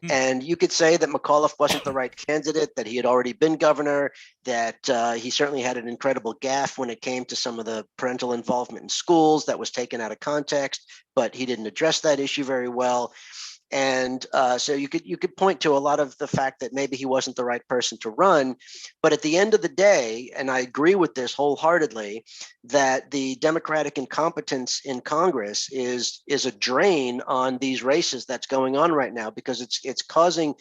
And you could say that McAuliffe wasn't the right candidate, that he had already been governor, that he certainly had an incredible gaffe when it came to some of the parental involvement in schools that was taken out of context, but he didn't address that issue very well. And so you could point to a lot of the fact that maybe he wasn't the right person to run. But at the end of the day, and I agree with this wholeheartedly, that the Democratic incompetence in Congress is a drain on these races that's going on right now, because it's causing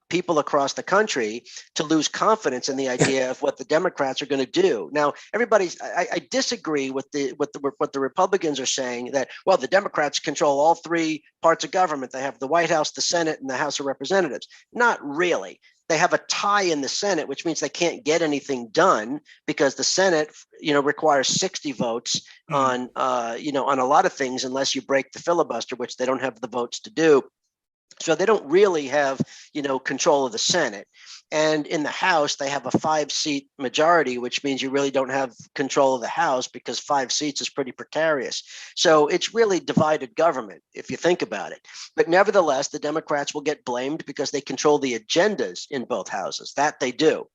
people across the country to lose confidence in the idea of what the Democrats are going to do. Now, I disagree with what the Republicans are saying, that, well, the Democrats control all three parts of government. They have the White House, the Senate, and the House of Representatives. Not really. They have a tie in the Senate, which means they can't get anything done because the Senate, requires 60 votes on a lot of things unless you break the filibuster, which they don't have the votes to do. So they don't really have, control of the Senate. And in the House, they have a 5-seat majority, which means you really don't have control of the House because 5 seats is pretty precarious. So it's really divided government, if you think about it. But nevertheless, the Democrats will get blamed because they control the agendas in both houses. That they do.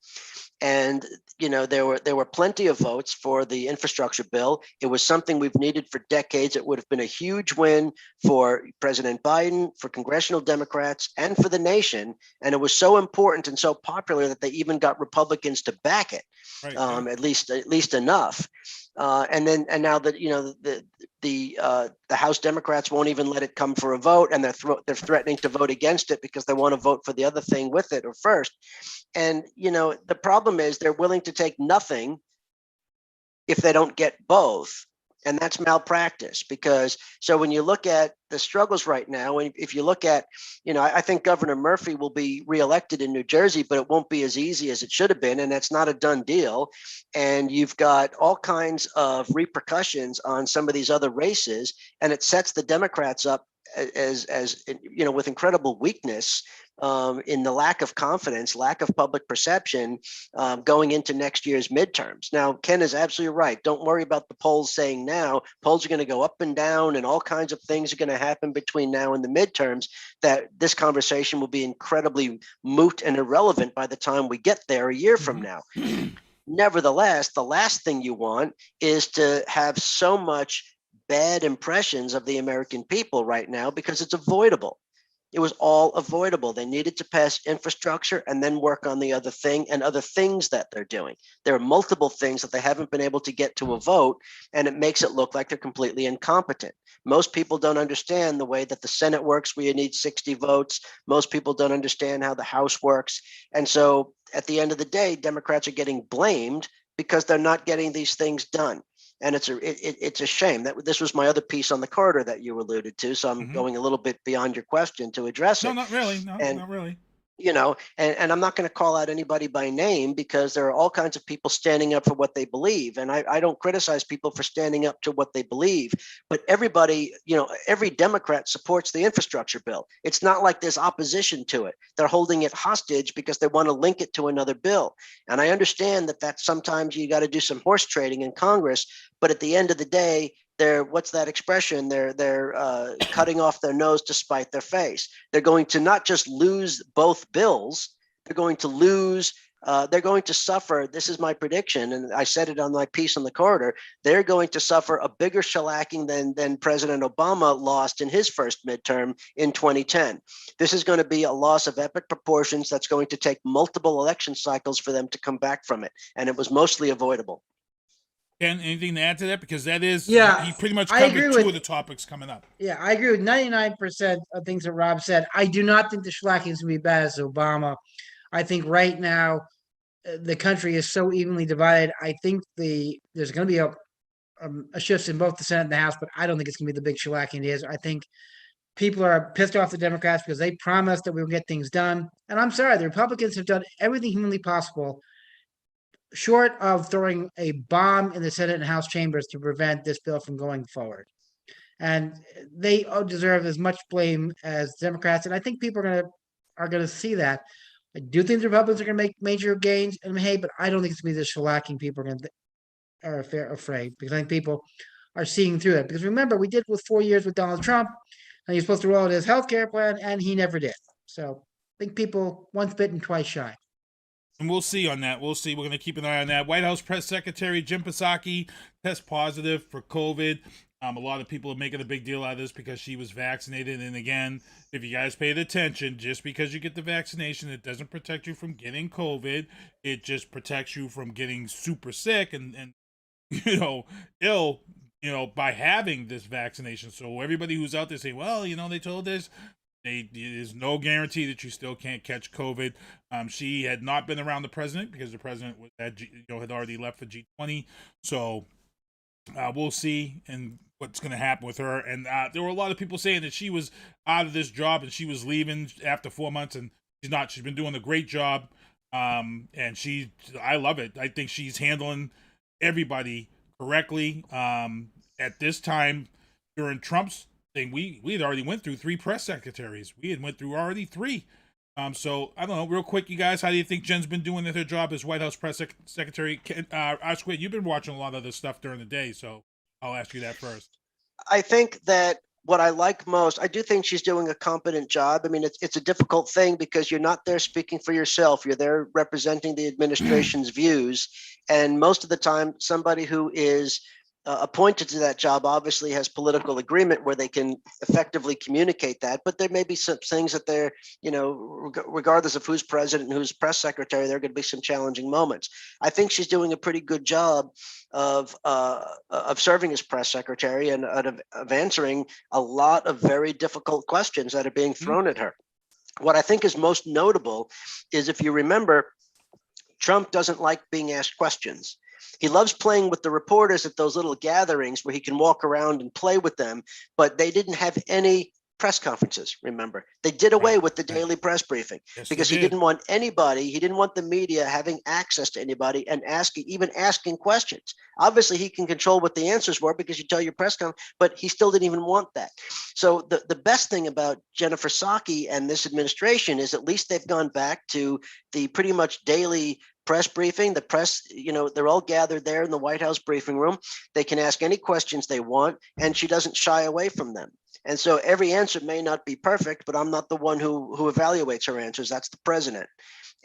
And there were plenty of votes for the infrastructure bill. It was something we've needed for decades. It would have been a huge win for President Biden, for congressional Democrats, and for the nation. And it was so important and so popular that they even got Republicans to back it, Right. at least enough. And now that the House Democrats won't even let it come for a vote, and they're threatening to vote against it because they want to vote for the other thing with it or first. And the problem is they're willing to take nothing if they don't get both. And that's malpractice, because so when you look at the struggles right now, and if you look at, I think Governor Murphy will be reelected in New Jersey, but it won't be as easy as it should have been. And that's not a done deal. And you've got all kinds of repercussions on some of these other races. And it sets the Democrats up as with incredible weakness in the lack of confidence, lack of public perception going into next year's midterms. Now, Ken is absolutely right. Don't worry about the polls saying now. Polls are going to go up and down, and all kinds of things are going to happen between now and the midterms, that this conversation will be incredibly moot and irrelevant by the time we get there a year from now. Nevertheless, the last thing you want is to have so much bad impressions of the American people right now, because it's avoidable. It was all avoidable. They needed to pass infrastructure and then work on the other thing and other things that they're doing. There are multiple things that they haven't been able to get to a vote, and it makes it look like they're completely incompetent. Most people don't understand the way that the Senate works, where you need 60 votes. Most people don't understand how the House works. And so at the end of the day, Democrats are getting blamed because they're not getting these things done. And it's a shame. That this was my other piece on the corridor that you alluded to. So I'm going a little bit beyond your question to address it. No, not really. No, not really. And I'm not going to call out anybody by name, because there are all kinds of people standing up for what they believe. And I don't criticize people for standing up to what they believe, but everybody, every Democrat supports the infrastructure bill. It's not like there's opposition to it. They're holding it hostage because they want to link it to another bill. And I understand that sometimes you got to do some horse trading in Congress, but at the end of the day, what's that expression? They're cutting off their nose to spite their face. They're going to not just lose both bills, they're going to lose. They're going to suffer. This is my prediction, and I said it on my piece on the corridor. They're going to suffer a bigger shellacking than President Obama lost in his first midterm in 2010. This is going to be a loss of epic proportions that's going to take multiple election cycles for them to come back from it, and it was mostly avoidable. Ken, anything to add to that? Because that is, Yeah, he pretty much I covered agree two with- of the topics coming up. Yeah, I agree with 99% of things that Rob said. I do not think the shellacking is going to be bad as Obama. I think right now the country is so evenly divided. I think there's going to be a shift in both the Senate and the House, but I don't think it's going to be the big shellacking it is. I think people are pissed off the Democrats because they promised that we would get things done. And I'm sorry, the Republicans have done everything humanly possible, short of throwing a bomb in the Senate and House chambers, to prevent this bill from going forward. And they deserve as much blame as Democrats. And I think people are going to see that. I do think the Republicans are going to make major gains, and hey, but I don't think it's going to be the shellacking people are afraid, because I think people are seeing through it. Because remember, we did with 4 years with Donald Trump, and he's supposed to roll out his health care plan, and he never did. So I think people once bitten, twice shy. And we'll see on that. We'll see. We're going to keep an eye on that. White House Press Secretary Jim Psaki tests positive for COVID. A lot of people are making a big deal out of this because she was vaccinated. And again, if you guys paid attention, just because you get the vaccination, it doesn't protect you from getting COVID. It just protects you from getting super sick and ill, by having this vaccination. So everybody who's out there saying, well, they told us There's no guarantee that you still can't catch COVID. She had not been around the president because the president had already left for G20. So we'll see and what's going to happen with her. And there were a lot of people saying that she was out of this job and she was leaving after 4 months, and she's not. She's been doing a great job. And I love it. I think she's handling everybody correctly. At this time during Trump's thing, we had already went through 3 press secretaries. We had went through already 3. So I don't know, real quick, you guys, how do you think Jen's been doing at her job as White House press secretary? Squid, you've been watching a lot of this stuff during the day, so I'll ask you that first. I think that what I like most, I do think she's doing a competent job. I mean, it's a difficult thing because you're not there speaking for yourself. You're there representing the administration's views. And most of the time, somebody who is appointed to that job obviously has political agreement where they can effectively communicate that. But there may be some things that they're, regardless of who's president and who's press secretary, there are going to be some challenging moments. I think she's doing a pretty good job of serving as press secretary and of answering a lot of very difficult questions that are being thrown at her. What I think is most notable is, if you remember, Trump doesn't like being asked questions. He loves playing with the reporters at those little gatherings where he can walk around and play with them, but they didn't have any press conferences, remember? They did away with the daily press briefing because he didn't want anybody, he didn't want the media having access to anybody and even asking questions. Obviously, he can control what the answers were because you tell your press conference, but he still didn't even want that. So the best thing about Jennifer Psaki and this administration is at least they've gone back to the pretty much daily press briefing. The press, they're all gathered there in the White House briefing room. They can ask any questions they want, and she doesn't shy away from them. And so every answer may not be perfect, but I'm not the one who evaluates her answers. That's the president.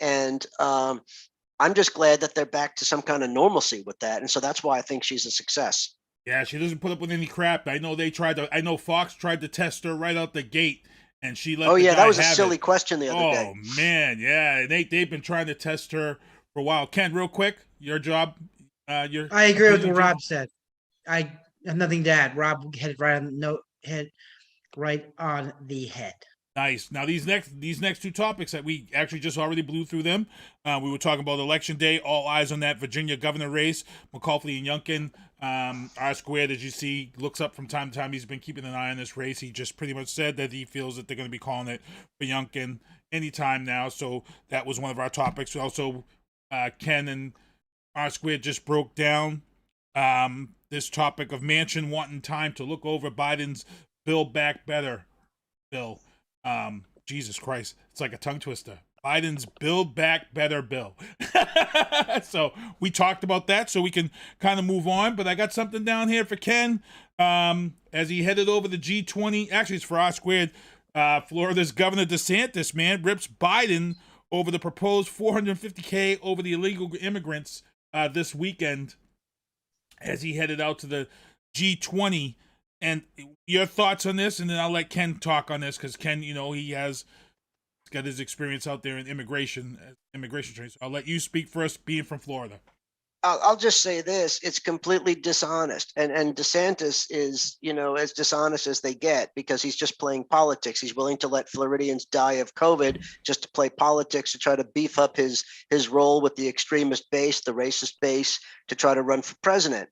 And I'm just glad that they're back to some kind of normalcy with that. And so that's why I think she's a success. Yeah, she doesn't put up with any crap. I know Fox tried to test her right out the gate, and she let that was a silly question the other day. Oh, man, yeah. They've been trying to test her for a while. Ken, real quick, your job. I agree with what Rob said. I have nothing to add. Rob hit it right on the head. Nice. Now these next 2 topics that we actually just already blew through them. We were talking about Election Day. All eyes on that Virginia governor race. McCauley and Youngkin. R Squared, as you see, looks up from time to time. He's been keeping an eye on this race. He just pretty much said that he feels that they're going to be calling it for Youngkin anytime now. So that was one of our topics. Also, Ken and R Squared just broke down this topic of Manchin wanting time to look over Biden's Build Back Better bill. Jesus Christ, it's like a tongue twister. Biden's Build Back Better bill. So we talked about that, so we can kind of move on. But I got something down here for Ken as he headed over the G20. Actually, it's for R Squared. Florida's Governor DeSantis, man, rips Biden over the proposed $450K over the illegal immigrants this weekend as he headed out to the G20. And your thoughts on this, and then I'll let Ken talk on this because Ken, he's got his experience out there in immigration training. So I'll let you speak first, being from Florida. I'll just say this: it's completely dishonest, and DeSantis is, as dishonest as they get because he's just playing politics. He's willing to let Floridians die of COVID just to play politics, to try to beef up his role with the extremist base, the racist base, to try to run for president.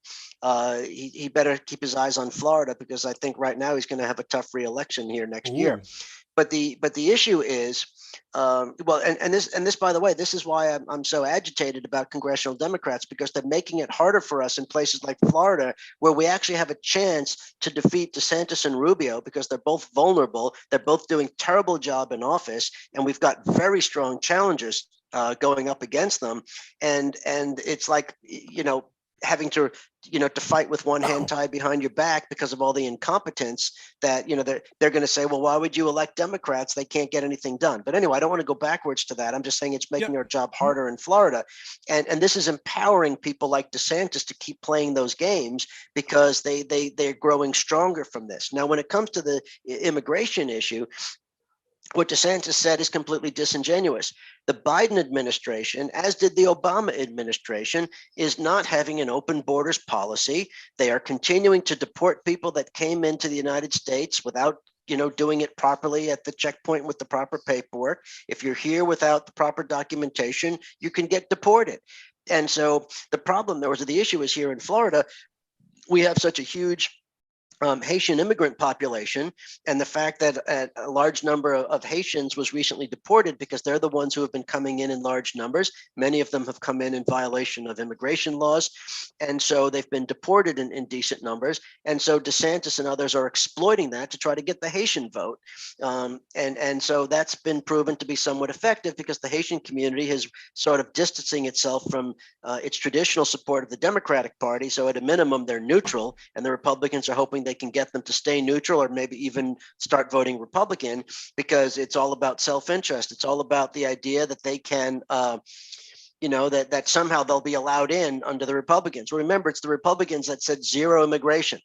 He better keep his eyes on Florida because I think right now he's going to have a tough re-election here next year. But the issue is, this, by the way, this is why I'm so agitated about congressional Democrats, because they're making it harder for us in places like Florida, where we actually have a chance to defeat DeSantis and Rubio because they're both vulnerable. They're both doing a terrible job in office, and we've got very strong challengers going up against them. And it's like, having to fight with one hand tied behind your back because of all the incompetence that, they're going to say, well, why would you elect Democrats? They can't get anything done. But anyway, I don't want to go backwards to that. I'm just saying it's making our job harder in Florida. And this is empowering people like DeSantis to keep playing those games because they're growing stronger from this. Now, when it comes to the immigration issue, what DeSantis said is completely disingenuous. The Biden administration, as did the Obama administration, is not having an open borders policy. They are continuing to deport people that came into the United States without doing it properly at the checkpoint with the proper paperwork. If you're here without the proper documentation, you can get deported. And so the issue is here in Florida, we have such a huge Haitian immigrant population, and the fact that a large number of Haitians was recently deported because they're the ones who have been coming in large numbers. Many of them have come in violation of immigration laws, and so they've been deported in decent numbers. And so DeSantis and others are exploiting that to try to get the Haitian vote, and so that's been proven to be somewhat effective because the Haitian community is sort of distancing itself from its traditional support of the Democratic Party. So at a minimum, they're neutral, and the Republicans are hoping they can get them to stay neutral or maybe even start voting Republican, because it's all about self-interest. It's all about the idea that they can, that somehow they'll be allowed in under the Republicans. Remember, it's the Republicans that said zero immigration.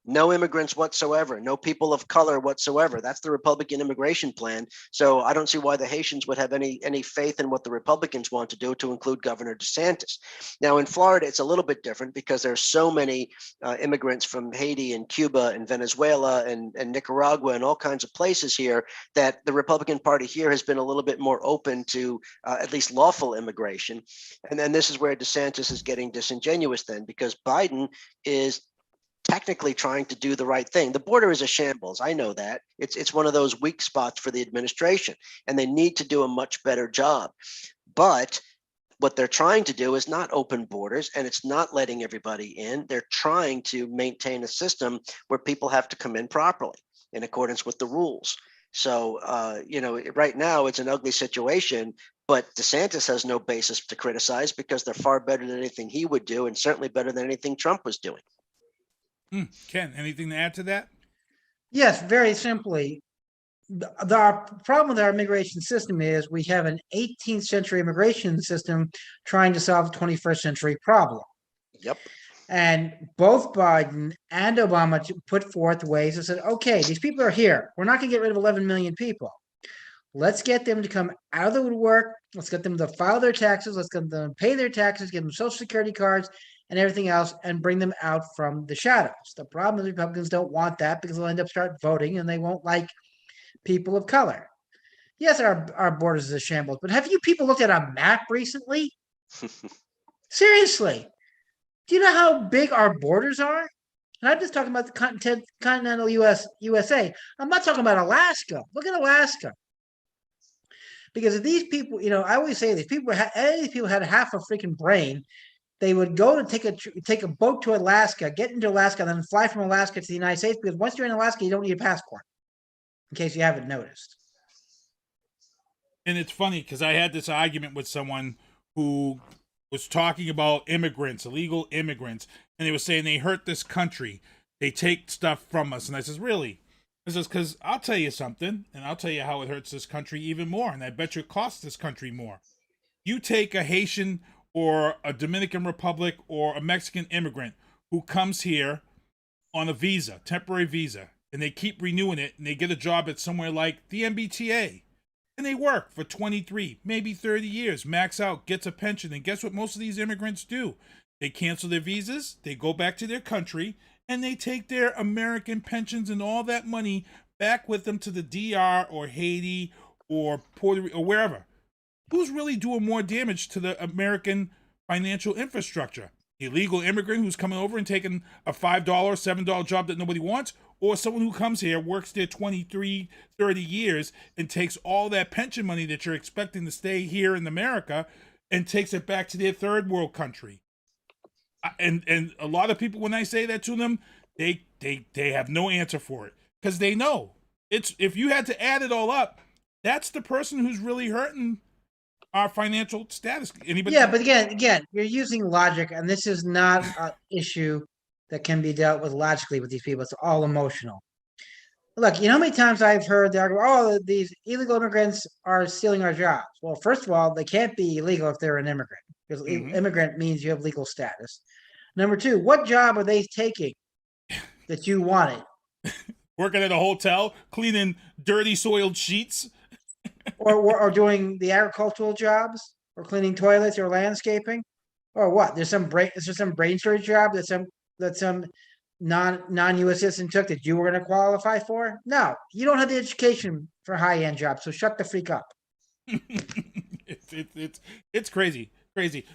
No immigrants whatsoever, no people of color whatsoever. That's the Republican immigration plan. So I don't see why the Haitians would have any faith in what the Republicans want to do, to include Governor DeSantis. Now in Florida, it's a little bit different because there's so many immigrants from Haiti and Cuba and Venezuela and Nicaragua and all kinds of places here, that the Republican Party here has been a little bit more open to at least lawful immigration. And then this is where DeSantis is getting disingenuous then, because Biden is technically trying to do the right thing. The border is a shambles. I know that. It's one of those weak spots for the administration, and they need to do a much better job. But what they're trying to do is not open borders, and it's not letting everybody in. They're trying to maintain a system where people have to come in properly in accordance with the rules. So, right now it's an ugly situation, but DeSantis has no basis to criticize because they're far better than anything he would do, and certainly better than anything Trump was doing. Ken, anything to add to that? Yes, very simply. The problem with our immigration system is we have an 18th century immigration system trying to solve a 21st century problem. Yep. And both Biden and Obama put forth ways that said, okay, these people are here. We're not going to get rid of 11 million people. Let's get them to come out of the woodwork. Let's get them to file their taxes. Let's get them to pay their taxes, give them Social Security cards and everything else, and bring them out from the shadows. The problem is Republicans don't want that because they'll end up start voting and they won't like people of color. Yes, our borders is a shambles, but have you people looked at a map recently? Seriously, do you know how big our borders are? And I'm just talking about the continental USA. I'm not talking about Alaska. Look at Alaska. Because if these people, I always say these people had half a freaking brain, they would go to take a boat to Alaska, get into Alaska, and then fly from Alaska to the United States, because once you're in Alaska, you don't need a passport, in case you haven't noticed. And it's funny because I had this argument with someone who was talking about immigrants, illegal immigrants, and they were saying they hurt this country. They take stuff from us. And I says, really? I says, because I'll tell you something, and I'll tell you how it hurts this country even more, and I bet you it costs this country more. You take a Haitian or a Dominican Republic or a Mexican immigrant who comes here on a visa, temporary visa, and they keep renewing it, and they get a job at somewhere like the MBTA, and they work for 23, maybe 30 years, max out, gets a pension, and guess what most of these immigrants do? They cancel their visas, they go back to their country, and they take their American pensions and all that money back with them to the DR or Haiti or Puerto Rico or wherever. Who's really doing more damage to the American financial infrastructure? The illegal immigrant who's coming over and taking a $5, $7 job that nobody wants, or someone who comes here, works there 23, 30 years, and takes all that pension money that you're expecting to stay here in America and takes it back to their third world country. And a lot of people, when I say that to them, they have no answer for it, because they know it's, if you had to add it all up, that's the person who's really hurting our financial status. Anybody? Yeah, but again, you're using logic, and this is not an issue that can be dealt with logically with these people. It's all emotional. Look, you know how many times I've heard the argument, oh, these illegal immigrants are stealing our jobs. Well, first of all, they can't be illegal if they're an immigrant, because immigrant means you have legal status. Number two, what job are they taking that you wanted? Working at a hotel, cleaning dirty, soiled sheets? or doing the agricultural jobs, or cleaning toilets, or landscaping, or what? There's some brain storage job that some non-U.S. citizen took that you were going to qualify for? No, you don't have the education for high-end jobs, so shut the freak up. It's crazy.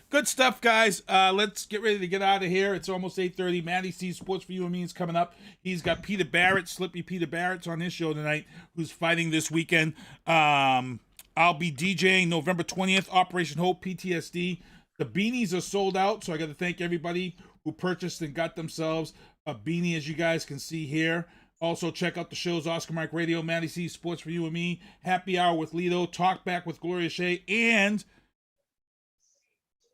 Good stuff, guys. Let's get ready to get out of here. It's almost 8:30. Matty C Sports for You and Me is coming up. He's got Peter Barrett, Slippy Peter Barrett's on his show tonight, who's fighting this weekend. I'll be DJing November 20th, Operation Hope, PTSD. The beanies are sold out, so I got to thank everybody who purchased and got themselves a beanie, as you guys can see here. Also, check out the shows Oscar Mike Radio, Matty C Sports for You and Me, Happy Hour with Lito, Talk Back with Gloria Shea, and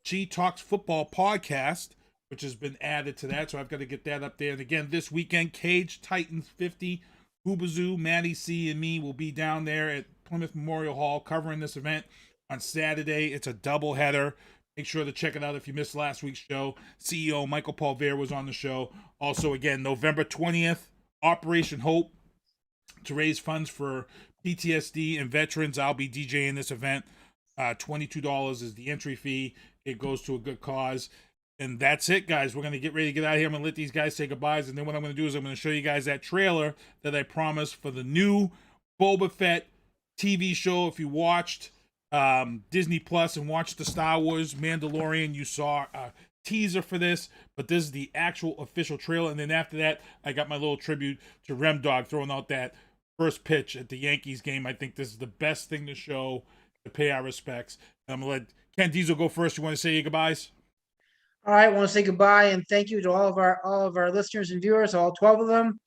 She Talks Football podcast, which has been added to that, so I've got to get that up there. And again, this weekend, Cage Titans 50, Hoobazoo, Matty C, and me will be down there at Plymouth Memorial Hall covering this event on Saturday. It's a doubleheader. Make sure to check it out if you missed last week's show. CEO Michael Polvere was on the show. Also, again, November 20th, Operation Hope, to raise funds for PTSD and veterans. I'll be DJing this event. $22 is the entry fee. It goes to a good cause. And that's it, guys. We're going to get ready to get out of here. I'm going to let these guys say goodbyes. And then what I'm going to do is I'm going to show you guys that trailer that I promised for the new Boba Fett TV show. If you watched Disney Plus and watched the Star Wars Mandalorian, you saw a teaser for this, but this is the actual official trailer. And then after that, I got my little tribute to Rem Dog throwing out that first pitch at the Yankees game. I think this is the best thing to show to pay our respects. I'm going to let Ken Diesel go first. You want to say your goodbyes? All right, I want to say goodbye and thank you to all of our listeners and viewers, all 12 of them.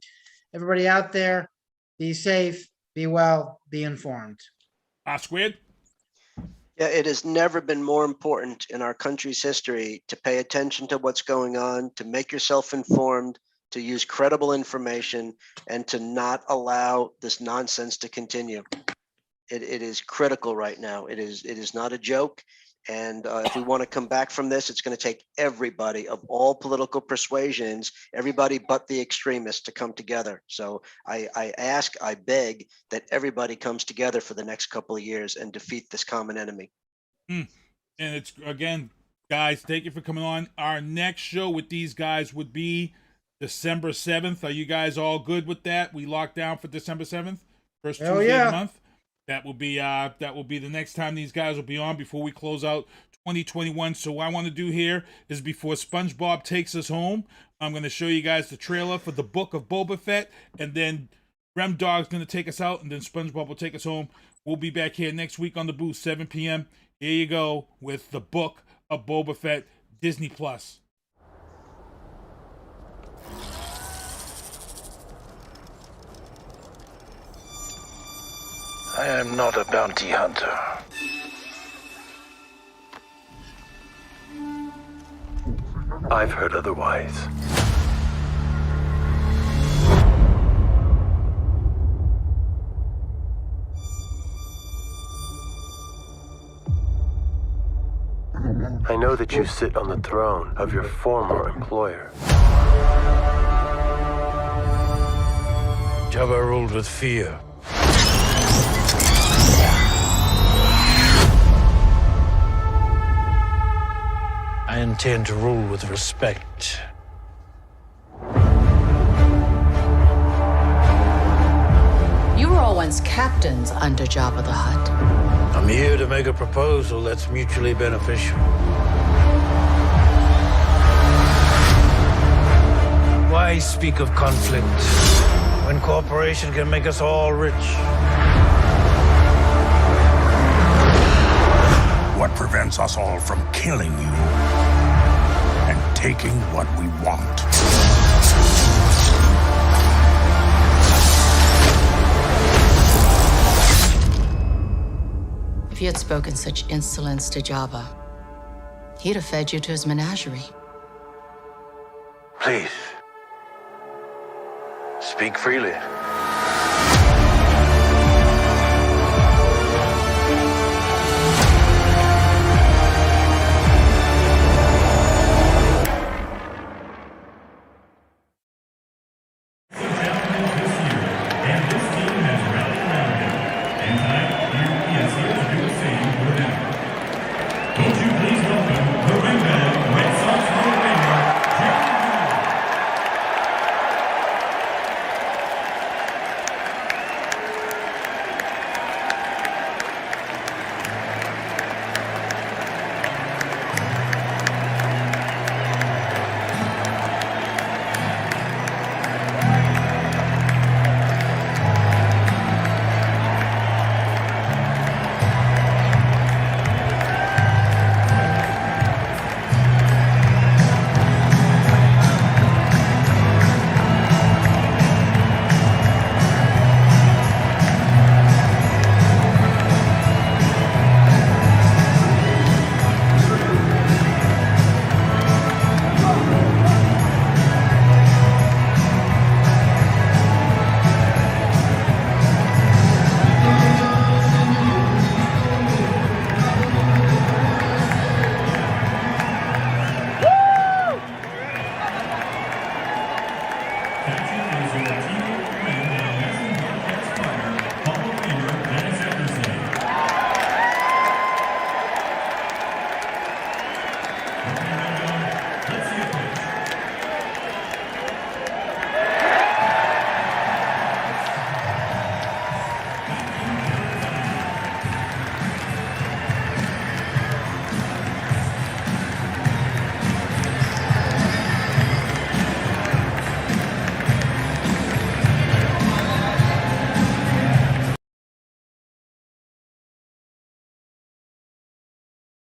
Everybody out there, be safe, be well, be informed. Squid? Yeah, it has never been more important in our country's history to pay attention to what's going on, to make yourself informed, to use credible information, and to not allow this nonsense to continue. It is critical right now. It is not a joke. And if we want to come back from this, it's going to take everybody of all political persuasions, everybody but the extremists, to come together. So I ask, I beg that everybody comes together for the next couple of years and defeat this common enemy. And it's, again, guys, thank you for coming on. Our next show with these guys would be December 7th. Are you guys all good with that? We locked down for December 7th, first Tuesday of the month. That will be the next time these guys will be on before we close out 2021. So what I want to do here is, before SpongeBob takes us home, I'm going to show you guys the trailer for the Book of Boba Fett, and then Rem Dog's going to take us out, and then SpongeBob will take us home. We'll be back here next week on the booth, 7 p.m. Here you go with the Book of Boba Fett, Disney Plus. I am not a bounty hunter. I've heard otherwise. I know that you sit on the throne of your former employer. Jabba ruled with fear. I intend to rule with respect. You were all once captains under Jabba the Hutt. I'm here to make a proposal that's mutually beneficial. Why speak of conflict when cooperation can make us all rich? What prevents us all from killing you and taking what we want? If you had spoken such insolence to Jabba, he'd have fed you to his menagerie. Please, speak freely.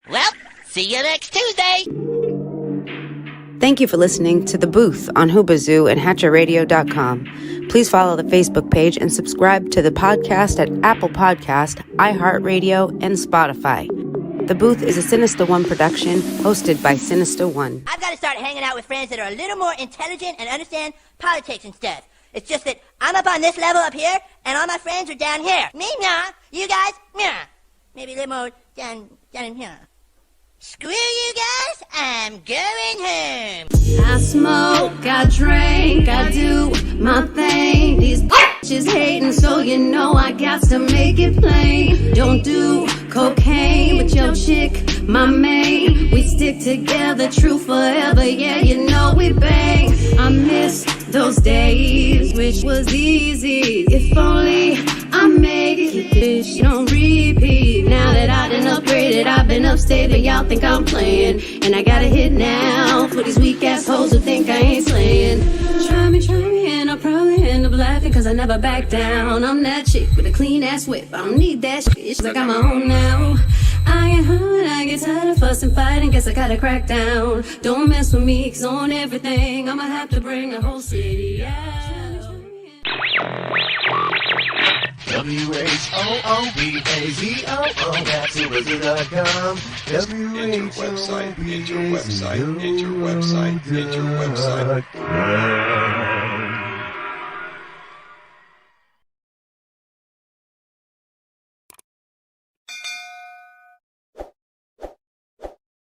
Well, see you next Tuesday. Thank you for listening to The Booth on Hoobazoo and HatcherRadio.com. Please follow the Facebook page and subscribe to the podcast at Apple Podcast, iHeartRadio, and Spotify. The Booth is a Sinister One production hosted by Sinister One. I've got to start hanging out with friends that are a little more intelligent and understand politics and stuff. It's just that I'm up on this level up here, and all my friends are down here. Me, nah. You guys, nah. Maybe a little more down in here. Screw you guys, I'm going home. I smoke, I drink, I do my thing. These bitches hating, so you know I got to make it plain. Don't do cocaine with your chick, my main. We stick together, true forever, yeah, you know we bang. I miss those days, which was easy. If only I made it, bitch, don't repeat. Now that I done upgraded, I've been upstate, but y'all think I'm playing. And I got a hit now for these weak assholes who think I ain't slaying. Try me, and I'll probably end up laughing, cause I never back down. I'm that chick with a clean ass whip, I don't need that shit, it's like I'm my own now. I get hard, I get tired of fussing, fighting, guess I gotta crack down. Don't mess with me, cause on everything, I'ma have to bring the whole city out. WHOOBAZOO, that's Hoobazoo.com. WHOOBAZOO.com.